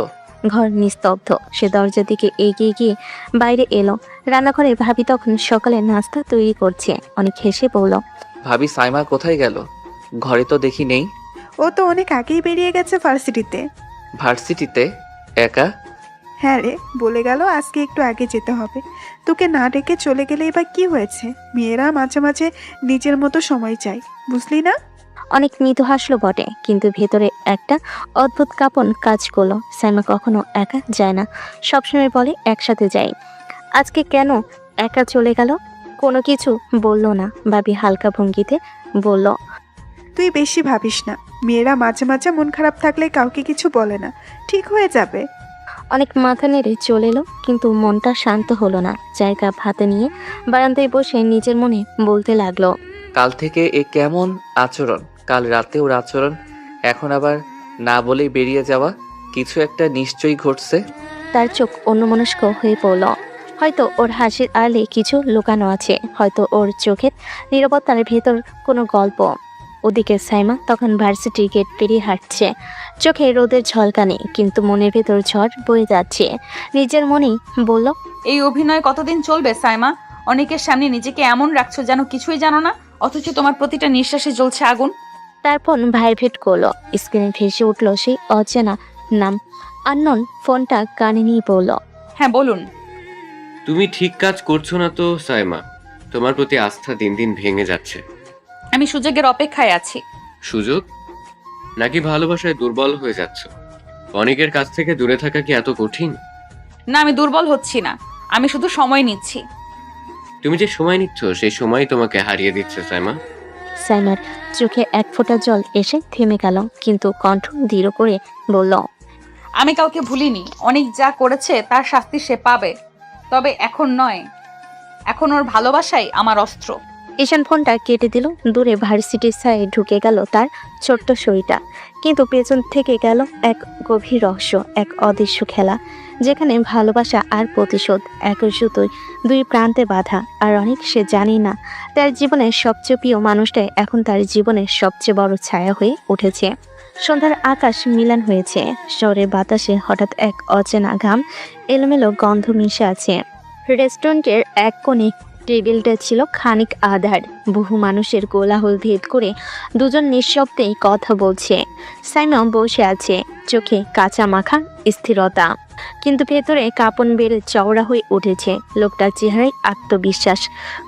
ঘর নিস্তব্ধ। সে দরজার দিকে এগিয়ে গিয়ে বাইরে এলো। রান্নাঘরে ভাবি তখন সকালে নাস্তা তৈরি করছে। অনেক হেসে বলল, ভাবি সাইমা কোথায় গেল? ঘরে তো দেখি নেই। ও তো অনেক আগেই বেরিয়ে গেছে ভার্সিটিতে। ভার্সিটিতে? একা? হ্যাঁ রে, বলে গেল আজকে একটু আগে যেতে হবে। তোকে না ডেকে চলে গেলে এবার কি হয়েছে? মেয়েরা মাঝে মাঝে নিজের মতো সময় চাই, বুঝলি না? অনেক মৃদু হাসলো বটে, কিন্তু ভেতরে একটা অদ্ভুত কাঁপন কাজ করলো। সাইমা কখনো একা যায় না, সবসময় বলে একসাথে যাই। আজকে কেন একা চলে গেল? কোনো কিছু বলল না। ভাবি হালকা ভঙ্গিতে বলল, তুই বেশি ভাবিস না, মেয়েরা মাঝে মাঝে মন খারাপ থাকলে কাউকে কিছু বলে না, ঠিক হয়ে যাবে। অনেক মাথা নেড়ে চলে এলো, কিন্তু মনটা শান্ত হলো না। চায়ের কাপ হাতে নিয়ে বারান্দায় বসে নিজের মনে বলতে লাগলো, কাল থেকে এ কেমন আচরণ? কাল রাতে ওর আচরণ, এখন আবার না বলেই বেরিয়ে যাওয়া। কিছু একটা নিশ্চয়ই ঘটছে। তার চোখ অন্যমনস্ক হয়ে পড়ল। হয়তো ওর হাসির আড়ালে কিছু লুকানো আছে, হয়তো ওর চোখের নীরবতার ভেতর কোনো গল্প। ওদিকে সাইমা তখন ভার্সিটির গেট পেরিয়ে হাঁটছে। চোখে রোদের ঝলকানি, কিন্তু মনের ভেতর ঝড় বয়ে যাচ্ছে। নিজের মনেই বলল, এই অভিনয় কতদিন চলবে সাইমা? অনেকের সামনে নিজেকে এমন রাখছো যেন কিছুই জানো না, অথচ তোমার প্রতিটা নিঃশ্বাসে জ্বলছে আগুন। তারপর ভাইব্রেট করলো। স্ক্রিনে ভেসে উঠল সেই অচেনা নাম। আননোন ফোনটা কানে নিয়ে বলল, হ্যাঁ বলুন। তুমি ঠিক কাজ করছো না তো সাইমা, তোমার প্রতি আস্থা দিন দিন ভেঙে যাচ্ছে। আমি সুযোগের অপেক্ষায় আছি। সুযোগ? নাকি ভালোবাসায় দুর্বল হয়ে যাচ্ছ? অনেকের কাছ থেকে দূরে থাকা কি এত কঠিন? না, আমি দুর্বল হচ্ছি না, আমি শুধু সময় নিচ্ছি। তুমি যে সময় নিচ্ছ সেই সময় তোমাকে হারিয়ে দিচ্ছে সাইমা। সাইমার চোখে এক ফোঁটা জল এসে থেমে গেল, কিন্তু কণ্ঠ দৃঢ় করে বলল, আমি কাউকে ভুলিনি। অনেক যা করেছে তার শাস্তি সে পাবে, তবে এখন নয়। এখন ওর ভালোবাসাই আমার অস্ত্র। ঈশান ফোনটা কেটে দিল। দূরে ভার্সিটির ছায়ে ঢুকে গেল তার ছোট্ট শরীরটা, কিন্তু পেছন থেকে গেল এক গভীর রহস্য, এক অদৃশ্য খেলা, যেখানে ভালোবাসা আর প্রতিশোধ একই সুতোয় দুই প্রান্তে বাঁধা। আর অনেক সে জানি না তার জীবনের সবচেয়ে প্রিয় মানুষটাই এখন তার জীবনের সবচেয়ে বড় ছায়া হয়ে উঠেছে। সন্ধ্যার আকাশ মিলান হয়েছে, শহরের বাতাসে হঠাৎ এক অচেনা ঘাম এলোমেলো গন্ধ মিশে আছে। রেস্টুরেন্টের এক কোণে টেবিলটা ছিল খানিক আধার। বহু মানুষের কোলাহল ভেদ করে দুজন নিঃশব্দেই কথা বলছে। সাইমা বসে আছে, চোখে কাঁচা মাখা স্থিরতা, কিন্তু ভেতরে কাঁপন বেড়ে চওড়া হয়ে উঠেছে। লোকটার চেহারায় আত্মবিশ্বাস,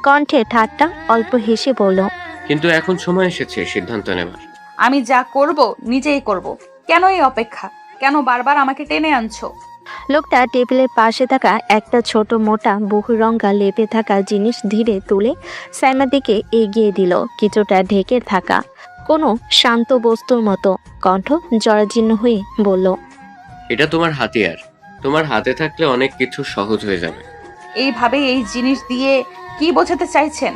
কণ্ঠে ঠাট্টা, অল্প হেসে বলল, কিন্তু এখন সময় এসেছে সিদ্ধান্ত নেবার। আমি যা করব নিজেই করব। কেন এই অপেক্ষা? কেন বারবার আমাকে টেনে আনছো? লোকটা টেবিলের পাশে থাকা একটা ছোট মোটা বহুরঙা লেপে থাকা জিনিস ধীরে তুলে সাইমার দিকে এগিয়ে দিল, কিছুটা ঢেকে থাকা কোনো শান্ত বস্তুর মতো। কণ্ঠ জরাজীর্ণ হয়ে বলল, এটা তোমার হাতিয়ার। তোমার হাতে থাকলে অনেক কিছু সহজ হয়ে যাবে। এইভাবে এই জিনিস দিয়ে কি বোঝাতে চাইছেন?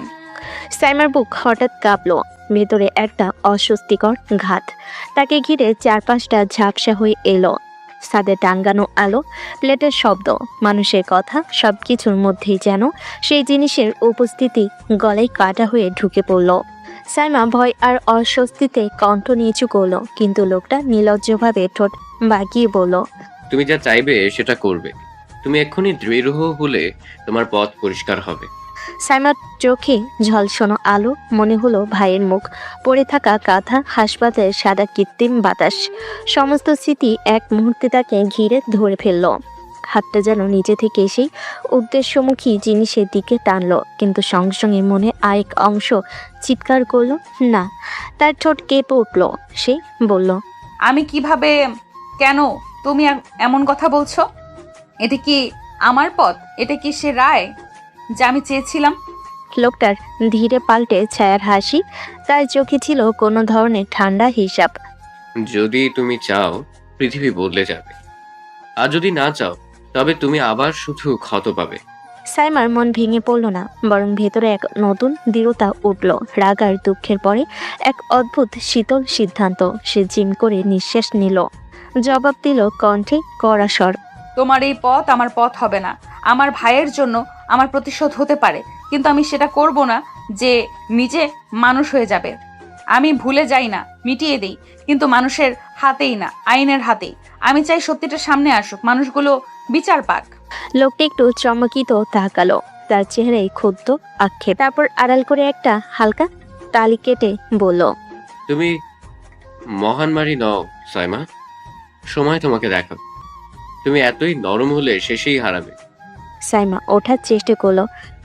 সাইমার বুক হঠাৎ কাঁপল, ভেতরে একটা অস্বস্তিকর ঘাত। তাকে ঘিরে চারপাশটা ঝাপসা হয়ে এলো। ছাদে টাঙ্গানো আলো, প্লেটের শব্দ, মানুষের কথা, সবকিছুর মধ্যেই যেন সেই জিনিসের উপস্থিতি গলায় কাটা হয়ে ঢুকে পড়ল। সাইমা ভয় আর অস্বস্তিতে কণ্ঠ নিচু করল, কিন্তু লোকটা নির্লজ্জভাবে ঠোঁট বাঁকিয়ে বলল, তুমি যা চাইবে সেটা করবে। তুমি এক্ষুনি দৃঢ় হলে তোমার পথ পরিষ্কার হবে। সাইমার চোখে ঝলসনো আলো, মনে হলো ভাইয়ের মুখ, পড়ে থাকা কাঁথা, হাসপাতালের সাদা কৃত্রিম বাতাস, সমস্ত স্মৃতি এক মুহূর্তে তাকে ঘিরে ধরে ফেলল। হাতটা যেন নিজে থেকে সেই উদ্দেশ্যমুখী জিনিসের দিকে টানলো, কিন্তু সঙ্গে সঙ্গে মনে আরেক অংশ চিৎকার করলো না। তার ঠোঁট কেঁপে উঠল। সে বলল, আমি কিভাবে? কেন তুমি এমন কথা বলছো? এটা কি আমার পথ? এটা কি সে রায় যা আমি চেয়েছিলাম? লোকটার ধীরে পাল্টে ছায়ার হাসি, তার চোখে ছিল কোনো ধরনের ঠান্ডা হিসাব। যদি তুমি চাও পৃথিবী বদলে যাবে, আর যদি না চাও তবে তুমি আবার শুধু ক্ষত পাবে। সাইমার মন ভেঙে পড়ল না, বরং ভেতরে এক নতুন দৃঢ়তা উঠল। রাগ আর দুঃখের পরে এক অদ্ভুত শীতল সিদ্ধান্ত। সে জিম করে নিঃশ্বাস নিল, জবাব দিল কণ্ঠে কড়া স্বর, তোমার এই পথ আমার পথ হবে না। আমার ভাইয়ের জন্য আমার প্রতিশোধ হতে পারে, কিন্তু আমি সেটা করব না যে নিজে মানুষ হয়ে যাবে। আমি ভুলে যাই না, মিটিয়ে দেই, কিন্তু মানুষের হাতেই না, আইনের হাতেই। আমি চাই সত্যিটা সামনে আসুক, মানুষগুলো বিচার পাক। লোকটা একটু চমকিত তাকালো, তার চেহারায় ক্ষুব্ধ আক্ষেপ। তারপর আড়াল করে একটা হালকা তালি কেটে বলল, তুমি মহানমারী নও সাইমা, সময় তোমাকে দেখাবে। তুমি এতই নরম হলে শেষেই হারাবে। সাইমা ওঠার চেষ্টা করলো,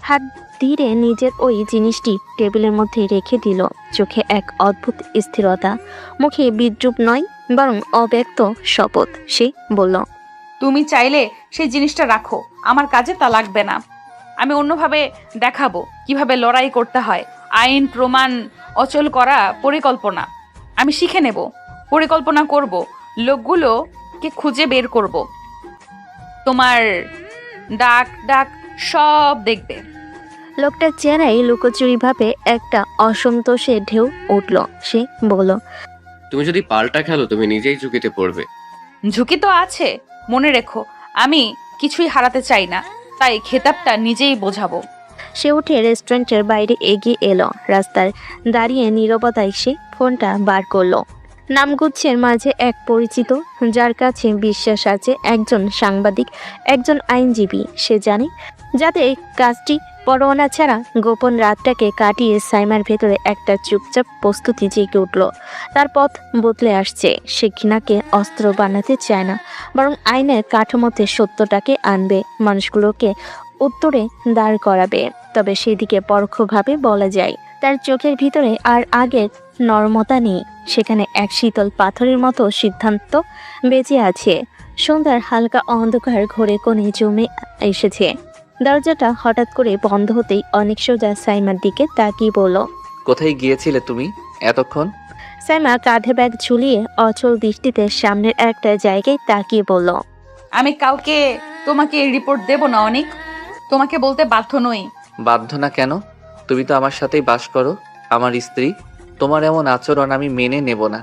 হাত ধীরে নিজের ওই জিনিসটি টেবিলের মধ্যে রেখে দিল। চোখে এক অদ্ভুত স্থিরতা, মুখে বিদ্রুপ নয় বরং অব্যক্ত শপথ। সে বলল, তুমি চাইলে সেই জিনিসটা রাখো, আমার কাজে তা লাগবে না। আমি অন্যভাবে দেখাবো কিভাবে লড়াই করতে হয়। আইন প্রমাণ অচল করা পরিকল্পনা আমি শিখে নেব, পরিকল্পনা করব, লোকগুলোকে খুঁজে বের করব, তোমার ডাক ডাক সব দেখবে। লোকটার চেহারায় লুকোচুরি ভাবে একটা অসন্তোষের ঢেউ উঠল। সে বলল, তুমি যদি পাল্টা খেলো তুমি নিজেই ঝুঁকিতে পড়বে। ঝুঁকি তো আছে, মনে রেখো আমি কিছুই হারাতে চাই না, তাই খেতাবটা নিজেই বোঝাবো। সে উঠে রেস্টুরেন্টের বাইরে এগিয়ে এলো। রাস্তার দাঁড়িয়ে নীরবতায় সে ফোনটা বার করলো। নামগুচ্ছের মাঝে এক পরিচিত, যার কাছে বিশ্বাস আছে, একজন সাংবাদিক, একজন আইনজীবী। সে জানে যাতে কাজটি পরোয়ানা ছাড়া গোপন রাতটাকে কাটিয়ে সাইমার ভেতরে একটা চুপচাপ প্রস্তুতি জেগে উঠল। তার পথ বদলে আসছে। সে ঘৃণাকে অস্ত্র বানাতে চায় না, বরং আইনের কাঠামোতে সত্যটাকে আনবে, মানুষগুলোকে উত্তরে দাঁড় করাবে। তবে সেদিকে পরোক্ষভাবে বলা যায় তার চোখের ভিতরে আর আগের নরমতা নেই। সেখানে এক শীতল পাথরের মতো সিদ্ধান্ত বেঁচে আছে। সন্ধ্যার হালকা অন্ধকার ঘরে কোণে জমে এসেছে। দরজাটা হঠাৎ করে বন্ধ হতেই অনেক সোজা সাইমার দিকে তাকিয়ে বলল, কোথায় গিয়েছিলে তুমি এতক্ষণ? সাইমা কাঁধে ব্যাগ ঝুলিয়ে অচল দৃষ্টিতে সামনের একটা জায়গায় তাকিয়ে বলল, আমি কাউকে তোমাকে রিপোর্ট দেব না অনেক, তোমাকে বলতে বাধ্য নই। বাধ্য না কেন? তুমি তো আমার সাথেই বাস করো, আমার স্ত্রী। তোমার এমন আচরণ আমি মেনে নেব না।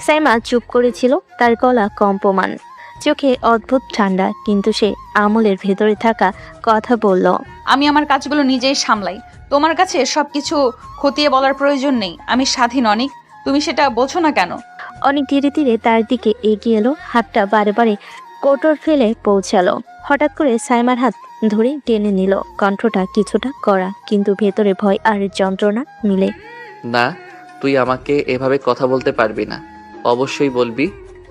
সাইমা চুপ করেছিল, তার গলা কম্পমান, চোখে অদ্ভুত ঠান্ডা, কিন্তু সে আমলের ভেতরে থাকা কথা বলল। আমি আমার কাজগুলো নিজেই সামলাই, তোমার কাছে সবকিছু খতিয়ে বলার প্রয়োজন নেই। আমি স্বাধীন অনেক, তুমি সেটা বোঝো না কেন? অনেক ধীরে ধীরে তার দিকে এগিয়ে এলো, হাতটা বারে বারে কোটর ফেলে পৌঁছালো। হঠাৎ করে সাইমার হাত ধরে টেনে নিল, কণ্ঠটা কিছুটা কড়া, কিন্তু ভেতরে ভয় আর যন্ত্রণা মিলে। না, তুই আমাকে এভাবে কথা বলতে পারবি না। অবশ্যই বলবি,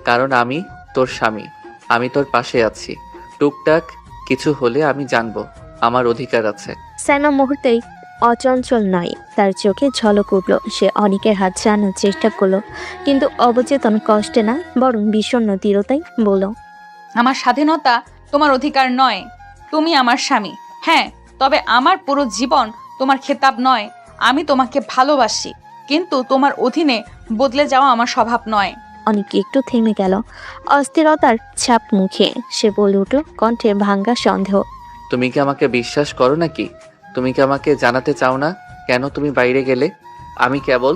কারণ আমি তোর স্বামী, আমি তোর পাশে আছি। টুকটাক কিছু হলে আমি জানবো, আমার অধিকার আছে। সাইমা মুহূর্তেই অচঞ্চল নয়, তার চোখে ঝলক উঠল। সে অনেকের হাত ছাড়ানোর চেষ্টা করলো, কিন্তু অবচেতন কষ্টে না, বরং বিষণ্ণ দৃঢ়তাই বলল, আমার স্বাধীনতা তোমার অধিকার নয়, তুমি আমার স্বামী। হ্যাঁ, তবে আমার পুরো জীবন তোমার খেতাব নয়। আমি তোমাকে ভালোবাসি, কিন্তু তোমার অধীনে বদলে যাওয়া আমার স্বভাব নয়। অনেক একটু থেমে গেল, অস্থিরতার ছাপ মুখে। সে বলে উঠল, কণ্ঠে ভাঙ্গা সন্দেহ, তুমি কি আমাকে বিশ্বাস করো নাকি? তুমি কি আমাকে জানাতে চাও না কেন তুমি বাইরে গেলে? আমি কেবল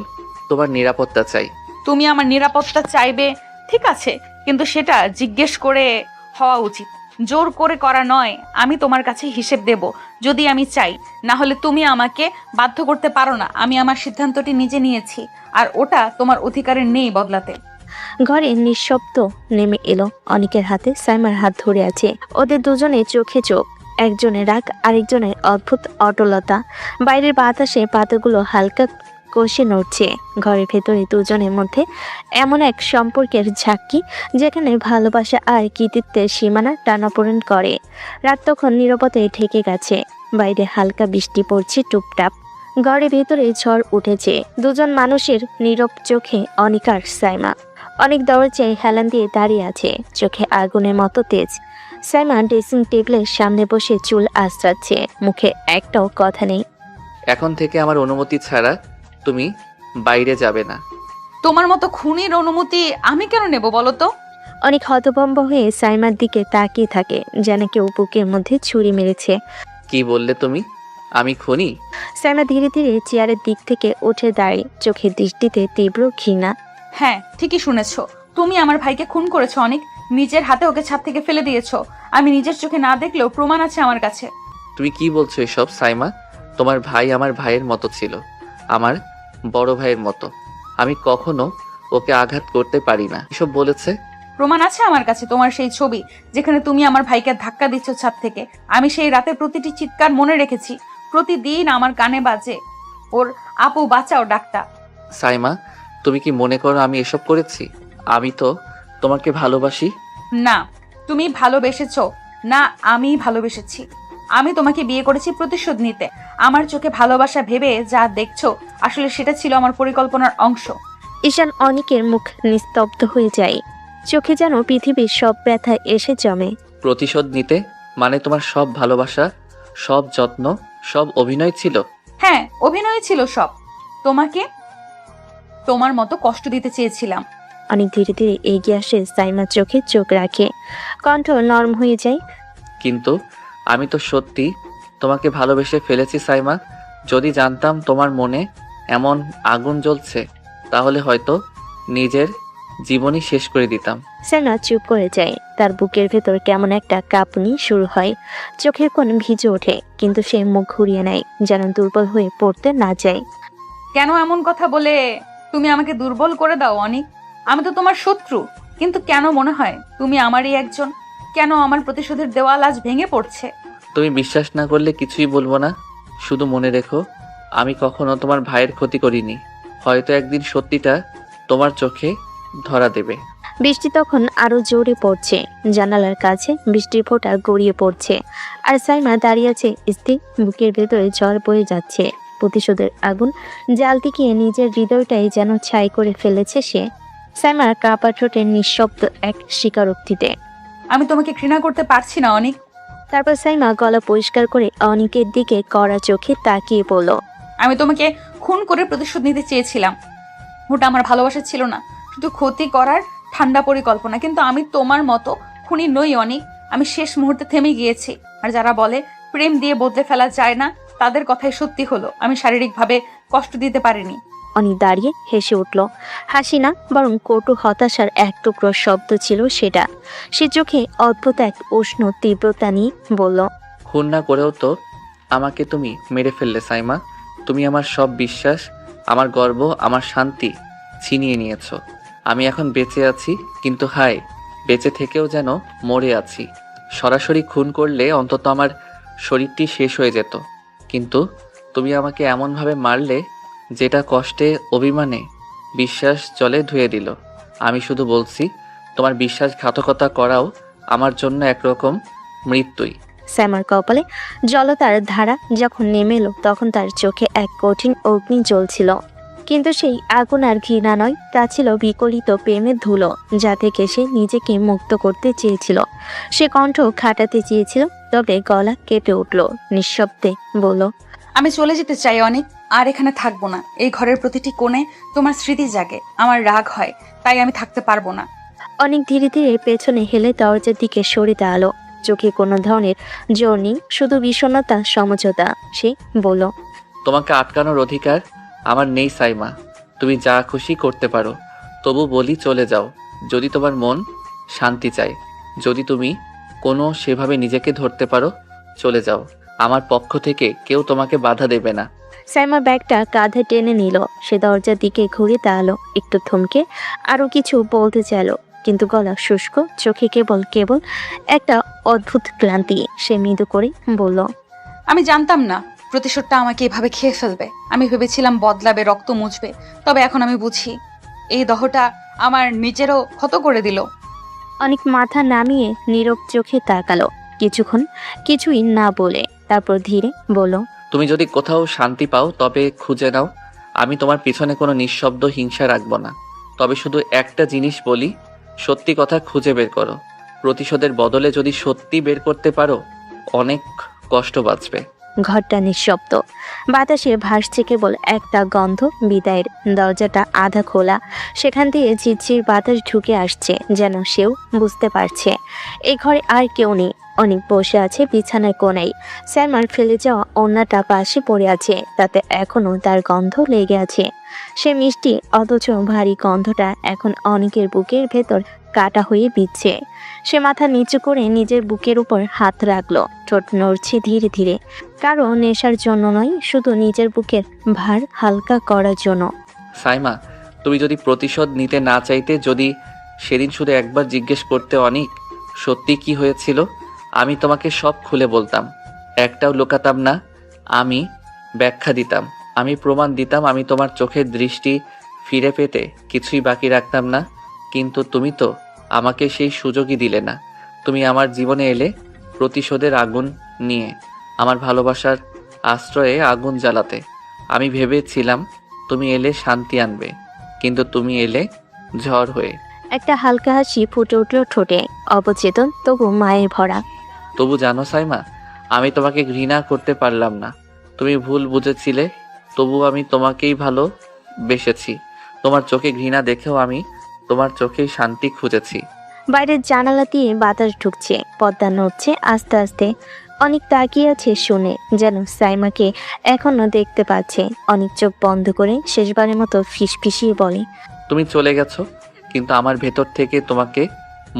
তোমার নিরাপত্তা চাই। তুমি আমার নিরাপত্তা চাইবে, ঠিক আছে, কিন্তু সেটা জিজ্ঞেস করে হওয়া উচিত, জোর করে করা নয়। আমি তোমার কাছে হিসেব দেব যদি আমি চাই, না হলে তুমি আমাকে বাধ্য করতে পারো না। আমি আমার সিদ্ধান্তটি নিজে নিয়েছি, আর ওটা তোমার অধিকারে নেই বদলাতে। ঘরে নিঃশব্দ নেমে এলো। অনেকের হাতে সাইমার হাত ধরে আছে, ওদের দুজনে চোখে চোখ, একজনের রাগ, আরেকজনের অদ্ভুত অটলতা। বাইরের বাতাসে পাতাগুলো হালকা কষে নড়ছে। ঘরের ভেতরে দুজনের মধ্যে এমন এক সম্পর্কের ঝাঁকি, যেখানে ভালোবাসা আর কৃতিত্বের সীমানা টানাপোড়েন করে। রাত তখন নীরবতায় ঢেকে গেছে, বাইরে হালকা বৃষ্টি পড়ছে টুপটাপ। ঘরের ভেতরে ঝড় উঠেছে। দুজন মানুষের নীরব চোখে অনিক আর সাইমা। অনেক দরজায় হেলান দিয়ে দাঁড়িয়ে আছে, চোখে আগুনের মতো তেজ। সাইমা ড্রেসিং টেবিলের সামনে বসে চুল আঁচড়াচ্ছে, মুখে একটাও কথা নেই। এখন থেকে আমার অনুমতি ছাড়া তুমি বাইরে যাবে না। তোমার মতো খুনির অনুমতি আমি কেন নেব বলো তো? অনেক হতভম্ব হয়ে সাইমার দিকে তাকিয়ে থাকে, যেন কেউ বুকের মধ্যে ছুরি মেরেছে। কি বললে তুমি? আমি খুনি? সাইমা ধীরে ধীরে চেয়ারের দিক থেকে উঠে দাঁড়িয়ে, চোখের দৃষ্টিতে তীব্র ঘৃণা। হ্যাঁ, ঠিকই শুনেছ, তুমি আমার ভাইকে খুন করেছো অনেক, নিজের হাতে ওকে ছাদ থেকে ফেলে দিয়েছো। আমি নিজের চোখে না দেখলেও প্রমাণ আছে আমার কাছে। তুমি কি বলছো এসব সাইমা? তোমার ভাই আমার ভাইয়ের মতো ছিল, আমার বড় ভাইয়ের মতো। আমি কখনো ওকে আঘাত করতে পারি না। এসব বলেছে? প্রমাণ আছে আমার কাছে, তোমার সেই ছবি যেখানে তুমি আমার ভাইকে ধাক্কা দিচ্ছ ছাদ থেকে। আমি সেই রাতে প্রতিটি চিৎকার মনে রেখেছি, প্রতিদিন আমার কানে বাজে ওর আপু বাঁচাও ডাকটা। সাইমা, তুমি কি মনে করো আমি এসব করেছি? আমি তো তোমাকে ভালোবাসি। না, তুমি ভালোবেসেছো না, আমি ভালোবেসেছি। আমি তোমাকে বিয়ে করেছি প্রতিশোধ নিতে। আমার চোখে ভালোবাসা ভেবে যা দেখছো, আসলে সেটা ছিল আমার পরিকল্পনার অংশ। ঈশান অনিকের মুখ নিস্তব্ধ হয়ে যায়, চোখে যেন পৃথিবীর সব ব্যথা এসে জমে। প্রতিশোধ নিতে মানে তোমার সব ভালোবাসা, সব যত্ন, সব অভিনয় ছিল? হ্যাঁ, অভিনয় ছিল সব। তোমাকে তোমার মতো কষ্ট দিতে চেয়েছিলাম। অনেক ধীরে ধীরে এগিয়ে আসে, সাইমার চোখে চোখ রাখে, কণ্ঠ নরম হয়ে যায়। কিন্তু আমি তো সত্যি তোমাকে ভালোবেসে ফেলেছি সাইমা। যদি জানতাম তোমার মনে এমন আগুন জ্বলছে, তাহলে হয়তো নিজের জীবনই শেষ করে দিতাম। সাইমা চুপ করে যায়, তার বুকের ভেতর কেমন একটা কাঁপুনি শুরু হয়, চোখের কোণ ভিজে ওঠে, কিন্তু সে মুখ ঘুরিয়ে নেয়, যেন দুর্বল হয়ে পড়তে না যায়। কেন এমন কথা বলে তুমি আমাকে দুর্বল করে দাও অনিক? আমি তো তোমার শত্রু, কিন্তু কেন মনে হয় তুমি আমারই একজন? কেন আমার প্রতিশোধের দেওয়াল আজ ভেঙে পড়ছে? তুমি বিশ্বাস না করলে কিছুই বলবো না, শুধু মনে রেখো আমি কখনো তোমার ভাইয়ের ক্ষতি করিনি। হয়তো একদিন সত্যিটা তোমার চোখে ধরা দেবে। বৃষ্টি তখন আরো জোরে পড়ছে, জানালার কাছে বৃষ্টির ফোঁটা গড়িয়ে পড়ছে, আর সাইমা দাঁড়িয়ে আছে স্থির, বুকের ভেতরে ঝড় বয়ে যাচ্ছে। প্রতিশোধের আগুন জ্বালতে গিয়ে নিজের হৃদয়টাই যেন ছাই করে ফেলেছে সে। সাইমার কাঁপা ঠোঁটের নিঃশব্দ এক স্বীকারোক্তিতে, আমি তোমাকে ঘৃণা করতে পারছি না অনিক। তারপর সাইমা গলা পরিষ্কার করে অনিকের দিকে কড়া চোখে তাকিয়ে বলল, আমি তোমাকে খুন করে প্রতিশোধ নিতে চেয়েছিলাম। ওটা আমার ভালোবাসা ছিল না, শুধু ক্ষতি করার ঠান্ডা পরিকল্পনা। কিন্তু আমি তোমার মতো খুনি নই অনিক। আমি শেষ মুহূর্তে থেমে গিয়েছি। আর যারা বলে প্রেম দিয়ে বদলে ফেলা যায় না, তাদের কথাই সত্যি হলো। আমি শারীরিকভাবে কষ্ট দিতে পারিনি। অনিক দাঁড়িয়ে হেসে উঠল। হাসি না, বরং কটু হতাশার এক টুকরো শব্দ ছিল সেটা। সে চোখে অদ্ভুত এক উষ্ণ তীব্রতা নিয়ে বলল, খুন না করেও তো আমাকে তুমি মেরে ফেললে সাইমা। তুমি আমার সব বিশ্বাস, আমার গর্ব, আমার শান্তি ছিনিয়ে নিয়েছো। আমি এখন বেঁচে আছি, কিন্তু হায়, বেঁচে থেকেও যেন মরে আছি। সরাসরি খুন করলে অন্তত আমার শরীরটি শেষ হয়ে যেত, কিন্তু তুমি আমাকে এমনভাবে মারলে যেটা কষ্টে, অভিমানে বিশ্বাস জলে ধুয়ে দিল। আমি শুধু বলছি, তোমার বিশ্বাসঘাতকতা করাও আমার জন্য একরকম মৃত্যুই। সাইমার কপালে জলতার ধারা যখন নেমে এলো, তখন তার চোখে এক কঠিন অগ্নি জ্বলছিল। কিন্তু সেই আগুন আর ঘৃণা নয়, তা ছিল বিকলিত প্রেমের ধুলো, যা থেকে সে নিজেকে মুক্ত করতে চেয়েছিল। সে কণ্ঠ খাটাতে চেয়েছিল, তবে গলা কেঁপে উঠল। নিঃশব্দে বলল, আমি চলে যেতে চাই অনেক, আর এখানে থাকবো না। এই ঘরের প্রতিটি কোণে তোমার স্মৃতি জাগে, আমার রাগ হয়, তাই আমি থাকতে পারবো না। অনেক ধীরে ধীরে পেছনে হেলে দরজার দিকে সরে দাঁড়ালো। চোখে কোনো ধরনের জোর নেই, শুধু বিষণ্ণতা, সমঝোতা। সে বলল, তোমাকে আটকানোর অধিকার আমার নেই সাইমা। তুমি যা খুশি করতে পারো, তবু বলি চলে যাও যদি তোমার মন শান্তি চায়। যদি তুমি কোনো সেভাবে নিজেকে ধরতে পারো, চলে যাও। আমার পক্ষ থেকে কেউ তোমাকে বাধা দেবে না। সাইমা ব্যাগটা কাঁধে টেনে নিল। সে দরজার দিকে ঘুরে দাঁড়ালো, একটু থমকে আরো কিছু বলতে চাইলো, কিন্তু গলা শুষ্ক, চোখে কেবল একটা অদ্ভুত ক্লান্তি। সে মৃদু করে বলল, আমি জানতাম না প্রতিশোধটা আমাকে এভাবে খেয়ে ফেলবে। আমি ভেবেছিলাম বদলাবে, রক্ত মুছবে। তবে এখন আমি বুঝি এই দহটা আমার নিজেরও ক্ষত করে দিল। অনেক মাথা নামিয়ে নীরব চোখে তাকালো কিছুক্ষণ, কিছুই না বলে। তারপর ধীরে বলল, তুমি যদি কোথাও শান্তি পাও তবে খুঁজে নাও। আমি তোমার পিছনে কোনো নিঃশব্দ হিংসা রাখবো না। তবে শুধু একটা জিনিস বলি, সত্যি কথা খুঁজে বের করো। প্রতিশোধের বদলে যদি সত্যি বের করতে পারো, অনেক কষ্ট বাঁচবে। ঘরটা নিঃশব্দ, বাতাসে ভাসছে কেবল একটা গন্ধ, বিদায়ের। দরজাটা আধা খোলা, সেখান দিয়ে ঝিরঝির বাতাস ঢুকে আসছে, যেন সেও বুঝতে পারছে এই ঘরে আর কেউ নেই। অনেক বসে আছে বিছানার কোণায়। সাইমার ফেলে যাওয়া ওড়নাটা পাশে পড়ে আছে, তাতে এখনো তার গন্ধ লেগে আছে। সে মিষ্টি অথচ ভারী গন্ধটা এখন অনেকের বুকের ভেতর কাটা হয়ে বিচ্ছে। সে মাথা নিচু করে নিজের বুকের উপর হাত রাখলো, ঠোঁট নড়ছে ধীরে ধীরে। কারো নেশার জন্য নয়, শুধু নিজের বুকের ভার হালকা করার জন্য। সাইমা, তুমি যদি প্রতিশোধ নিতে না চাইতে, যদি সেদিন শুধু একবার জিজ্ঞেস করতে অনেক সত্যি কি হয়েছিল, আমি তোমাকে সব খুলে বলতাম, একটাও লুকাতাম না। আমি ব্যাখ্যা দিতাম, আমি প্রমাণ দিতাম, আমি তোমার চোখের দৃষ্টি ফিরে পেতে কিছুই বাকি রাখতাম না। কিন্তু তুমি তো আমাকে সেই সুযোগই দিলে না। তুমি আমার জীবনে এলে প্রতিশোধের আগুন নিয়ে, আমার ভালোবাসার আশ্রয়ে আগুন জ্বালাতে। আমি ভেবেছিলাম তুমি এলে শান্তি আনবে, কিন্তু তুমি এলে ঝড় হয়ে। একটা হালকা হাসি ফুটে উঠল ঠোঁটে, অবচেতন তবু মায়ের ভরা। তবু জানো সাইমা, আমি তোমাকে ঘৃণা করতে পারলাম না। তুমি ভুল বুঝেছিলে, তবু আমি তোমাকেই ভালোবেসেছি। তোমার চোখে ঘৃণা দেখেও আমি তোমার চোখেই শান্তি খুঁজেছি। বাইরের জানালা দিয়ে বাতাস ঢুকছে, পর্দা নড়ছে আস্তে আস্তে। অনেক তাকিয়ে আছে শুনে, যেন সাইমাকে এখনো দেখতে পাচ্ছে। অনেক চোখ বন্ধ করে শেষবারের মতো ফিসফিসিয়ে বলে, তুমি চলে গেছো, কিন্তু আমার ভেতর থেকে তোমাকে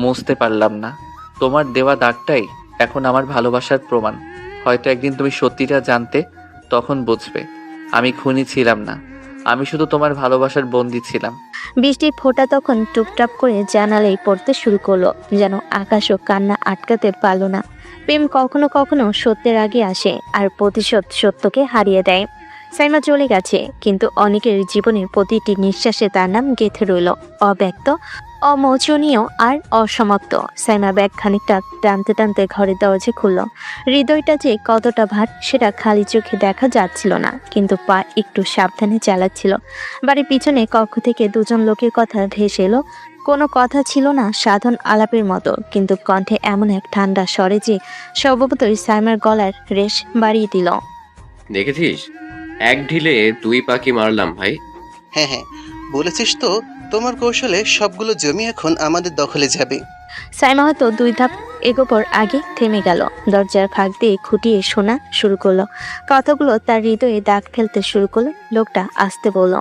মুছতে পারলাম না। তোমার দেওয়া দাগটাই এখন আমার ভালোবাসার প্রমাণ। হয়তো একদিন তুমি সত্যিটা জানতে, তখন বুঝবে আমি খুনি ছিলাম না, আমি শুধু তোমার ভালোবাসার বন্দী ছিলাম। বৃষ্টির ফোঁটা তখন টুপটাপ করে জানালায় পড়তে শুরু করলো, যেন আকাশও কান্না আটকাতে পারল না। প্রেম কখনো কখনো সত্যের আগে আসে, আর প্রতিশোধ সত্যকে হারিয়ে দেয়। সাইমা চলে গেছে, কিন্তু অনেকের জীবনের প্রতিটি নিঃশ্বাসে তার নাম গেঁথে রইল, অব্যক্ত, অমোচনীয় আর অসমাপ্ত। সাইমা ব্যাগ খানিকটা টানতে টানতে ঘরের দরজা খুলল। হৃদয়টা যে কতটা ভার সেটা খালি চোখে দেখা যাচ্ছিল না, কিন্তু পা একটু সাবধানে চালাচ্ছিল। বাড়ির পিছনে কক্ষ থেকে দুজন লোকের কথা ভেসে এলো। কোনো কথা ছিল না, সাধারণ আলাপের মতো, কিন্তু কণ্ঠে এমন এক ঠান্ডা স্বরে যে স্বভাবতই সাইমার গলার রেশ বাড়িয়ে দিল। দেখেছিস এক ঢিলে 2 পাখি মারলাম ভাই। হ্যাঁ হ্যাঁ, বলেছিস তো, তোমার কৌশলে সবগুলো জমি এখন আমাদের দখলে যাবে। সাইমা হয়তো 2 ধাপ এগোবার আগে থেমে গেল। দরজার ফাঁক দিয়ে খুঁটিয়ে শোনা শুরু করলো। কথাগুলো তার হৃদয়ে দাগ ফেলতে শুরু করলো। লোকটা আসতে বলল,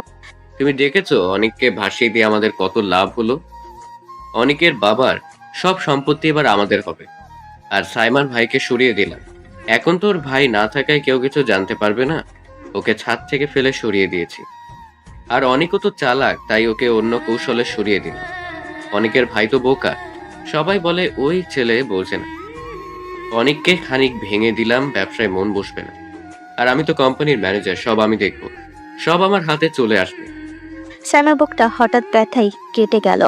তুমি দেখেছো অনিককে ভাসিয়ে দিয়ে আমাদের কত লাভ হলো? অনিকের বাবার সব সম্পত্তি এবার আমাদের হবে। আর সাইমার ভাইকে সরিয়ে দিলাম। এখন তোর ভাই না থাকায় কেউ কিছু জানতে পারবে না। ওকে ছাদ থেকে ফেলে সরিয়ে দিয়েছি। আর অনিকও তো চালাক, তাই ওকে অন্য কৌশলে সরিয়ে দিলাম। অনিকের ভাই তো বোকা, সবাই বলে ওই ছেলে বোঝে না। অনিককে খানিক ভেঙে দিলাম, ব্যবসায় মন বসবে না। আর আমি তো কোম্পানির ম্যানেজার, সব আমি দেখব, সব আমার হাতে চলে আসবে। সাইমার বুকটা হঠাৎ ব্যথায় কেটে গেল।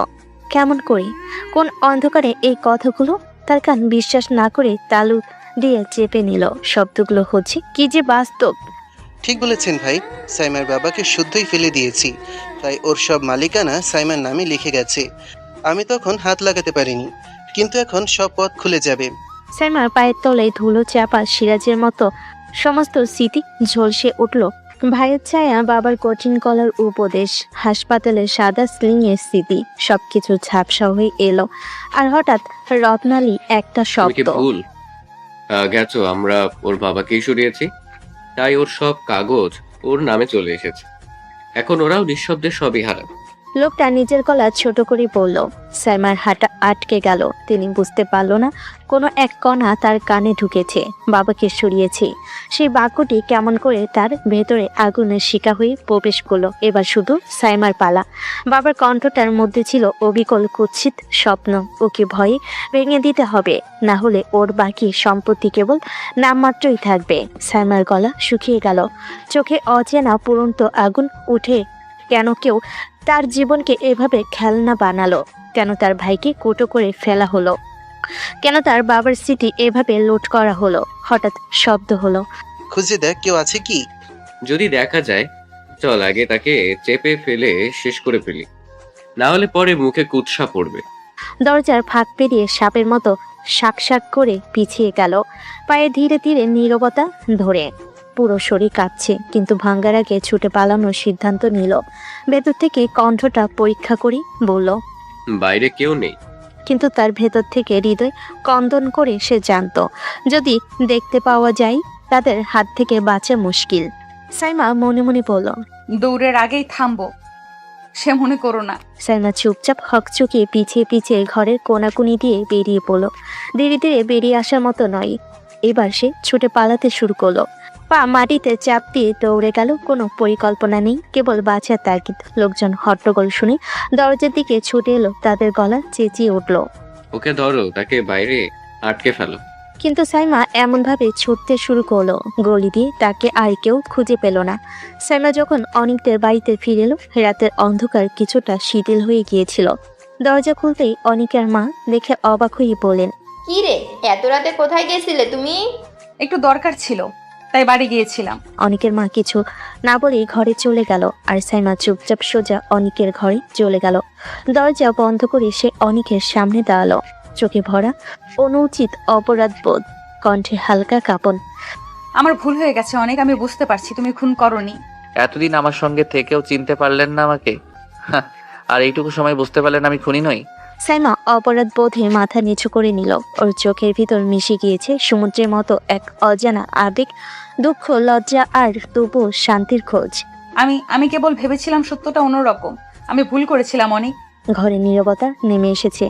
কেমন করে, কোন অন্ধকারে এই কথাগুলো? তার কান বিশ্বাস না করে তালু দিয়ে চেপে নিল। শব্দগুলো হচ্ছে কি যে বাস্তব। ঠিক বলেছেন ভাই, সাইমার বাবাকে শুদ্ধই ফেলে দিয়েছি, তাই ওর সব মালিকানা সাইমার নামে লিখে গেছে। আমি তখন হাত লাগাতে পারিনি, কিন্তু এখন সব পথ খুলে যাবে। সাইমার পায়ের তলায় ধুলো চাপা সিরাজের মতো সমস্ত স্মৃতি ঝলসে উঠল। ভাইয়ের ছায়া, বাবার কঠিন কলার উপদেশ, হাসপাতালের সাদা স্লিং এর স্মৃতি, সবকিছু ঝাপসা হয়ে এলো। আর হঠাৎ রত্নালী একটা তুমি কি শব্দ। ভুল গেছো? আমরা ওর বাবাকেই সরিয়েছি, তাই ওর সব কাগজ ওর নামে চলে এসেছে। এখন ওরাও নিঃশব্দে সবই হারাবে। লোকটা নিজের গলা ছোট করে বলল। সাইমার হাঁটা আটকে গেল। তিনি বুঝতে পারল না কোনো এক কণা তার কানে ঢুকেছে। বাবাকে সরিয়েছি, সেই বাক্যটি কেমন করে তার ভেতরে আগুনের শিকা হয়ে প্রবেশ করলো। এবার শুধু সাইমার পালা। বাবার কণ্ঠটার মধ্যে ছিল অবিকল কুৎসিত স্বপ্ন। ওকে ভয়ে ভেঙে দিতে হবে, না হলে ওর বাকি সম্পত্তি কেবল নামমাত্রই থাকবে। সাইমার গলা শুকিয়ে গেল, চোখে অচেনা পুরন্ত আগুন উঠে। কেন কেউ তার জীবনকে এভাবে খেলনা বানালো? কেন তার ভাইকে কুটো করে ফেলা হলো? কেন তার বাবার স্মৃতি এভাবে লুট করা হলো? হঠাৎ শব্দ হলো। খুঁজে দেখ কেউ আছে কি। যদি দেখা যায়, চল আগে তাকে চেপে ফেলে শেষ করে ফেলি, না হলে পরে মুখে কুৎসা পড়বে। দরজার ফাঁক পেরিয়ে সাপের মতো শাক শাক করে পিছিয়ে গেল, পায়ে ধীরে ধীরে নীরবতা ধরে। পুরো শরীর কাঁপছে, কিন্তু ভাঙ্গার আগে ছুটে পালানোর সিদ্ধান্ত নিল। ভেতর থেকে কণ্ঠটা পরীক্ষা করে বলল, বাইরে কেউ নেই। কিন্তু তার ভেতর থেকে হৃদয় কন্দন করে সে জানত, যদি দেখতে পাওয়া যায় তাদের হাত থেকে বাঁচা মুশকিল। সাইমা মনে মনে বলল, দৌড়ের আগেই থামবো, সে মনে করো না। সাইমা চুপচাপ হকচকিয়ে পিছিয়ে পিছিয়ে ঘরের কোনাকুনি দিয়ে বেরিয়ে পড়ল। ধীরে ধীরে বেরিয়ে আসার মতো নয়, এবার সে ছুটে পালাতে শুরু করলো। পা মাটিতে চাপ দিয়ে দৌড়ে গেল। কোনো পরিকল্পনা নেই, কেবল বাঁচার তাগিদ। লোকজন হট্টগোল শুনে দরজার দিকে ছুটে এলো। তাদের গলা চেঁচিয়ে উঠল, ওকে ধরো, তাকে বাইরে আটকে ফেলো। কিন্তু সাইমা এমনভাবে ছুটতে শুরু করলো, গলি দিয়ে তাকে আর কেউ খুঁজে পেল না। সাইমা যখন অনিকদের বাড়িতে ফিরে এলো, রাতের অন্ধকার কিছুটা শিথিল হয়ে গিয়েছিল। দরজা খুলতেই অনিকের মা দেখে অবাক হয়ে বলেন, কি রে, এত রাতে কোথায় গেছিলে তুমি? একটু দরকার ছিল, তাই বাড়ি গিয়েছিলাম। অনিকের মা কিছু না বলেই ঘরে চলে গেল, আর সাইমা চুপচাপ সোজা অনিকের ঘরে চলে গেল। দরজা বন্ধ করে সে অনিকের সামনে দাঁড়ালো, চোখে ভরা অনুচিত অপরাধ বোধ, কণ্ঠে হালকা কাঁপন। আমার ভুল হয়ে গেছে অনেক, আমি বুঝতে পারছি তুমি খুন করনি। এতদিন আমার সঙ্গে থেকেও চিনতে পারলেন না আমাকে? হাহ, আর এইটুকু সময় বুঝতে পারলেন আমি খুনি নই? সাইমা অপরাধ বোধে মাথা নিচু করে নিল। ওর চোখের ভিতর মিশে গিয়েছে সমুদ্রের মতো এক অজানা আবেগ, দুঃখ, লজ্জা, আর তবুও শান্তির খোঁজ। আমি কেবল ভেবেছিলাম সত্যটা অন্যরকম। আমি ভুল করেছিলাম অনেক। ঘরে নীরবতা নেমে এসেছে।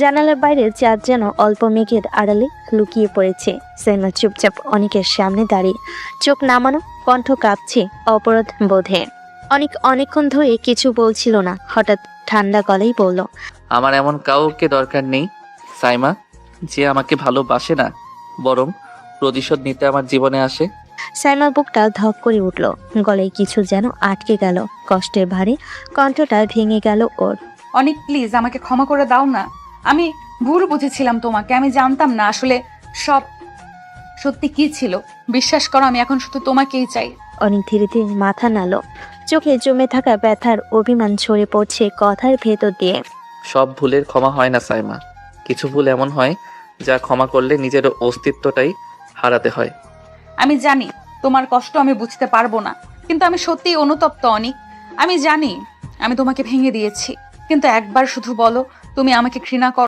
জানালার বাইরে চাঁদ যেন অল্প মেঘের আড়ালে লুকিয়ে পড়েছে। সাইমা চুপচাপ অনেকের সামনে দাঁড়িয়ে, চোখ নামানো, কণ্ঠ কাঁপছে অপরাধ বোধে। অনেকক্ষণ ধরে কিছু বলছিল না। হঠাৎ ঠান্ডা গলায় বলল, আমার এমন কাউকে দরকার নেই সাইমা, যে আমাকে ভালোবাসে না, বরং প্রতিশোধ নিতে আমার জীবনে আসে। সাইমার বুকটা ধক করে উঠল, গলায় কিছু যেন আটকে গেল। কষ্টের ভারে কণ্ঠটা ভেঙে গেল ওর। অনেক প্লিজ আমাকে ক্ষমা করে দাও না। আমি ভুল বুঝেছিলাম তোমাকে, আমি জানতাম না আসলে সব সত্যি কি ছিল। বিশ্বাস করো, আমি এখন শুধু তোমাকেই চাই। অনেক ধীরে ধীরে মাথা নাড়ল, চোখে জমে থাকা ব্যথার অভিমান ঝরে পড়ছে কথার ভেতর দিয়ে। সব ভুলের ক্ষমা হয় না সাইমা, কিছু ভুল এমন হয় যা ক্ষমা করলে নিজের অস্তিত্বটাই হারাতে হয়। আমি জানি তোমার কষ্ট আমি বুঝতে পারবো না, কিন্তু আমি সত্যিই অনুতপ্ত অনিক। আমি জানি আমি তোমাকে ভেঙে দিয়েছি, কিন্তু একবার শুধু বলো তুমি আমাকে ঘৃণা করো।